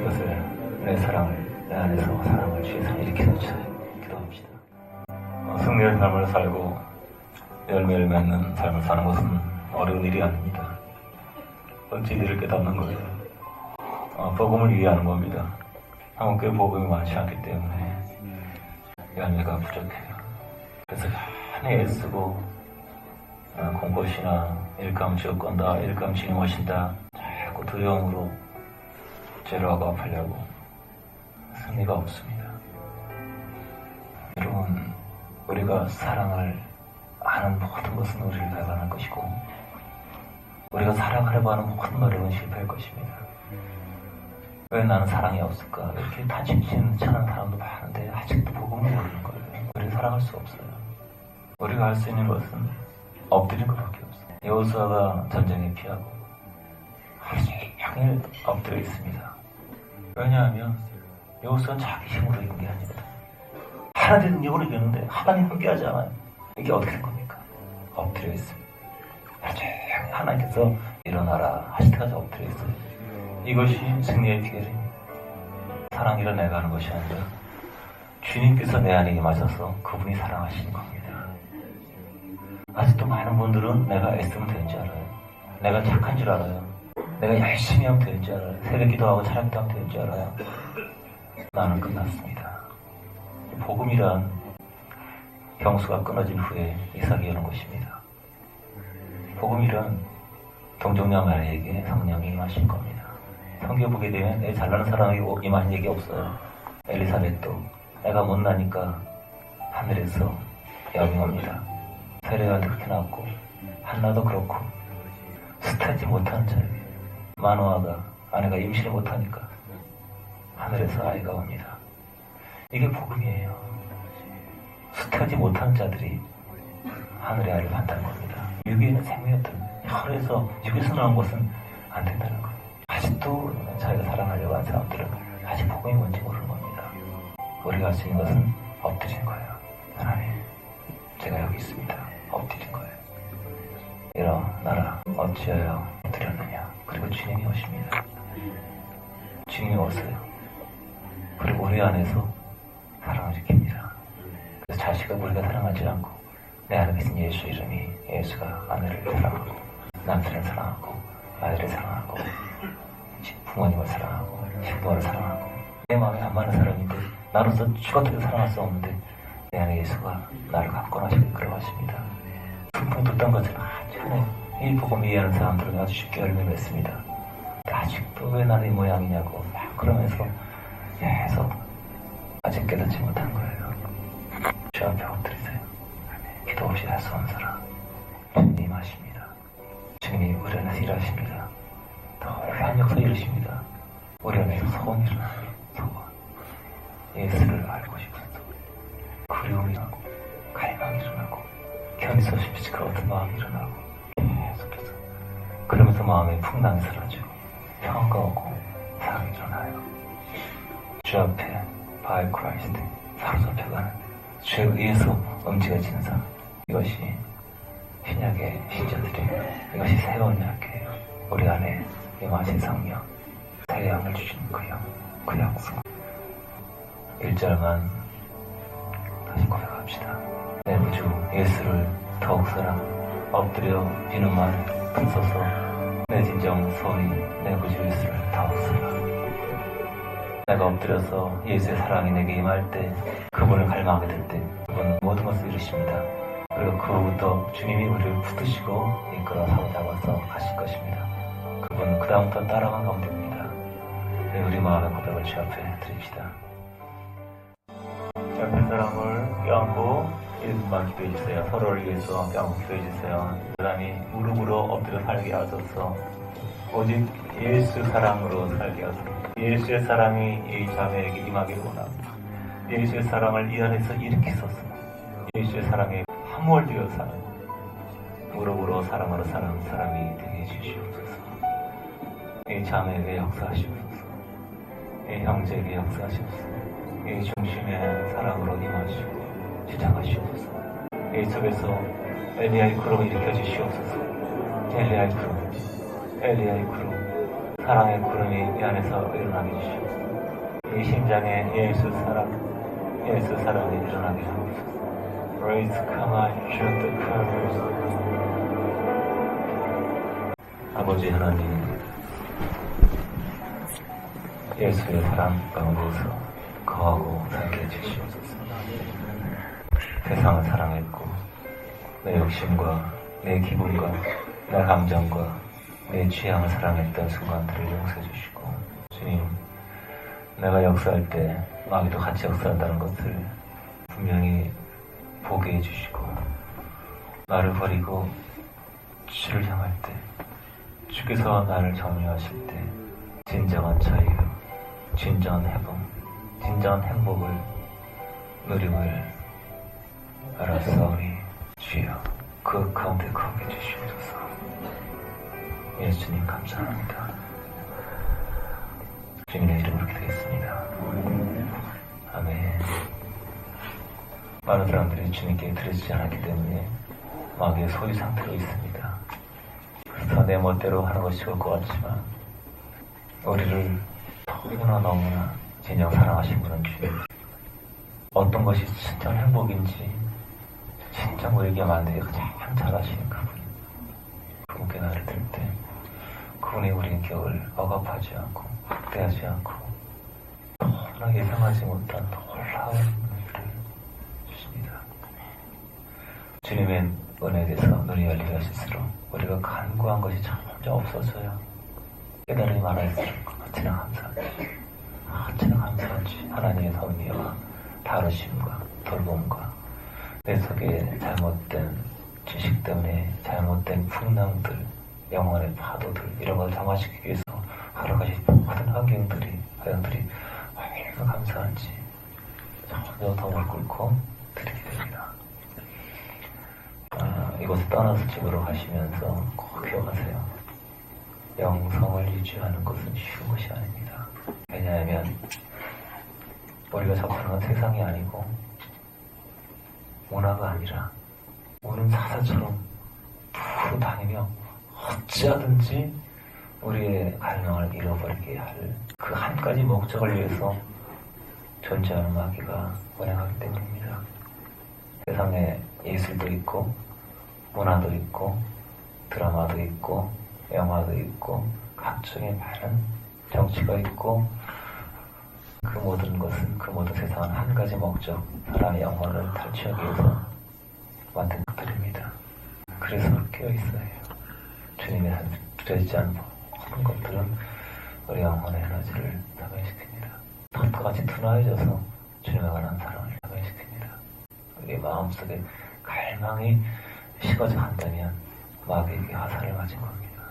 S1: 이것을 내 사랑을 내 안에서 사랑을 주에서 일으켜서 기도합시다. 승리의 삶을 살고 열매를 맺는 삶을 사는 것은 어려운 일이 아닙니다. 진리를 깨닫는 거예요. 복음을 이해하는 겁니다. 한국교회 복음이 많지 않기 때문에 열매가 부족해요. 그래서 많이 애쓰고 공포시나 일감지었건다 일감지임하신다 자꾸 두려움으로 죄로하고 아프려고 승리가 없습니다. 여러분, 우리가 사랑을 하는 모든 것은 우리를 배반할 것이고 우리가 사랑하려고 하는 모든 노력은 실패할 것입니다. 왜 나는 사랑이 없을까? 이렇게 단식하는 사람도 많은데 아직도 복음을 모르는 거예요. 우리를 사랑할 수 없어요. 우리가 할 수 있는 것은 엎드리는 것밖에 없어요. 여호수아가 전쟁에 피하고 하루 종일 엎드려 있습니다. 왜냐하면 여호수아는 자기 힘으로 이긴 게 아닙니다. 하나님의 능력으로 이겼는데 하나님 함께하지 않아요. 이게 어떻게 된 겁니까? 엎드려 있습니다. 하루 종일 하나님께서 일어나라 하실 때까지 엎드려 있어요. 이것이 승리의 비결입니다. 사랑이라 내가 하는 것이 아니라 주님께서 내 안에 임하셔서 그분이 사랑하시는 겁니다. 아직도 많은 분들은 내가 애쓰면 되는 줄 알아요. 내가 착한 줄 알아요. 내가 열심히 하면 되는 줄 알아요. 새벽 기도하고 찬양 기도하면 되는 줄 알아요. 나는 끝났습니다. 복음이란 병수가 끊어진 후에 이삭이 여는 것입니다. 복음이란 동정녀 마리아에게 성령이 임하신 겁니다. 성경 보게 되면 애 잘나는 사람에게 임한 얘기 없어요. 엘리사벳도 애가 못나니까 하늘에서 영이 옵니다. 세례요한도 그렇게 나왔고 한나도 그렇고 스타지 못하는 자에게 마노아가 아내가 임신을 못하니까 하늘에서 아이가 옵니다. 이게 복음이에요. 스타지 못하는 자들이 하늘의 아이를 받는 겁니다. 유기에는 생명이었던 혈에서 육에서 나온 것은 안 된다는 거예요. 아직도 자기가 사랑하려고 하는 사람들은 아직 복음이 뭔지 모르는 겁니다. 우리가 할 수 있는 것은 엎드리는 거예요. 하나님, 제가 여기 있습니다. 엎드린 거예요. 일어나라. 어찌하여 엎드렸느냐. 그리고 주님이 오십니다. 주님이 오세요. 그리고 우리 안에서 사랑을 지킵니다. 그래서 자식을 우리가 사랑하지 않고 내 안에 계신 예수 이름이 예수가 아내를 사랑하고 남편을 사랑하고 아이를 사랑하고 부모님을 사랑하고 신부를 사랑하고 내 마음에 안 맞는 사람인데 나로서 죽어도 사랑할 수 없는데 내 안에 예수가 나를 강권하시길 그러하십니다. 풍풍 듣던 것처럼 전에 이 복음 이해하는 사람들은 아주 쉽게 열매 맺습니다. 아직도 왜 나는 이 모양이냐고 막 그러면서 계속 아직 깨닫지 못한 거예요. 주 앞에 엎드리세요. 기도 없이 할 수 없는 사람 주님 하십니다. 주님이 우리 안에서 일하십니다. 더 훌륭한 역사 이루십니다. 우리 안에서 소원이 일어나요. 소원. 예수를 알고 싶은 소원. 그리움이 일어나고 갈망이 일어나고 견딜 수 없이 그 어떤 마음이 일어나고 계속해서 그러면서 마음의 풍랑이 사라지고 평화가 오고 사랑이 일어나요. 주 앞에 바이 크라이스트 사로잡혀가는 주에 의해서 움직여지는 삶. 이것이 신약의 신자들이에요. 이것이 새 언약이에요. 우리 안에 임하신 성령, 새 양을 주시는 그 약속. 1절만 다시 고백합시다. 내 구주 예수를 더욱 사랑, 엎드려 비는 말 품소서. 내 진정 소리, 내 구주 예수를 더욱 사랑. 내가 엎드려서 예수의 사랑이 내게 임할 때, 그분을 갈망하게 될 때, 그분은 모든 것을 이루십니다. 그리고 그 후부터 주님이 우리를 붙드시고 이끌어 사로잡아서 가실 것입니다. 그분은 그 다음부터 따라만 가면 됩니다. 우리 마음의 고백을 주 앞에 드립시다. 옆에 사람을 껴안고 1분만 기도해주세요. 서로를 위해서 껴안고 기도해주세요. 사람이 무릎으로 엎드려 살게 하소서. 오직 예수 사랑으로 살게 하소서. 예수의 사랑이 이 자매에게 임하기를 원합니다. 예수의 사랑을 이 안에서 일으키소서. 예수의 사랑에 함몰되어 사는 무릎으로 사랑으로 사는 사람이 되게 해주시옵소서. 이 자매에게 역사하시옵소서. 이 형제에게 역사하시옵소서. 이 중심에 사랑으로 임하시고 시작하시옵소서. 이 속에서 엘리야의 구름을 일으켜 주시옵소서. 엘리야의 구름, 엘리야의 구름, 사랑의 구름이 이 안에서 일어나게 주시옵소서. 이 심장에 예수 사랑이 일어나게 하옵소서. Praise come on, shoot the curves. 아버지 하나님, 예수의 사랑 가운데서 거하고 살게 해주시옵소서. 세상을 사랑했고 내 욕심과 내 기분과 내 감정과 내 취향을 사랑했던 순간들을 용서해 주시고, 주님, 내가 역사할 때 마귀도 같이 역사한다는 것을 분명히 보게 해주시고, 나를 버리고 주를 향할 때, 주께서 나를 정리하실 때 진정한 자유, 진정한 회복, 진정한 행복을 누림을 알았사오니 주여 그 가운데 거하게 해주시옵소서. 예수님 감사합니다. 주님의 이름으로 기도했습니다. 아멘. 많은 사람들이 주님께 드려지지 않았기 때문에 마귀의 소유 상태로 있습니다. 그래서 내 멋대로 하는 것이 좋을 것 같지만 우리를 너무나 진정 사랑하신 분은 주님. 어떤 것이 진짜 행복인지 진짜 우리에게 만들기 가장 잘 아시는 그분께 나를 들 때 그분이 우리 인격을 억압하지 않고 학대하지 않고 너무나 예상하지 못한 놀라운 은혜를 주십니다. 주님의 은혜에 대해서 눈이 열리게 하실수록 우리가 간구한 것이 점점 없어져요. 깨달음이 많아질수록 어찌나 감사하지. 하나님의 섭리와 다루심과 돌봄과 내 속에 잘못된 지식 때문에 잘못된 풍랑들, 영혼의 파도들, 이런 걸 정화시키기 위해서 하루같이 모든 환경들이 얼마나 감사한지 점점 덤을 꿇고 드리게 됩니다. 이곳을 떠나서 집으로 가시면서 꼭 기억하세요. 영성을 유지하는 것은 쉬운 것이 아닙니다. 왜냐하면 우리가 접하는 건 세상이 아니고 문화가 아니라 우는 사자처럼 푸르 다니며 어찌하든지 우리의 갈망을 잃어버리게 할 그 한 가지 목적을 위해서 존재하는 마귀가 운행하기 때문입니다. 세상에 예술도 있고 문화도 있고 드라마도 있고 영화도 있고 각종의 많은 정치가 있고 그 모든 것은, 그 모든 세상은 한 가지 목적, 사람의 영혼을 탈취하기 위해서 만든 것들입니다. 그래서 깨어있어야 해요. 주님의 두려지지 않은 모든 것들은 우리 영혼의 에너지를 타변시킵니다. 덕과 같이 둔화해져서 주님에 관한 사랑을 타변시킵니다. 우리 마음속에 갈망이 식어져 간다면 마귀에게 화살을 맞은 겁니다.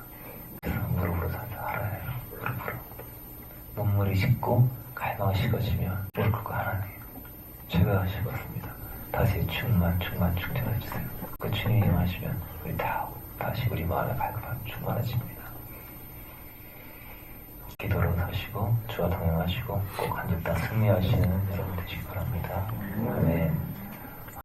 S1: 그래서 무릎으로 살다 알아야 해요. 무릎으로. 눈물이 식고 갈망이 식어지면 무릎 꿇고 하나님, 제가 식었습니다. 다시 충전해주세요. 그 주님이 임하시면 우리 다시 우리 마음의 발걸음 충만해집니다. 기도로 사시고 주와 동행하시고 꼭 한 주 다 승리하시는 여러분 되시기 바랍니다. 아멘.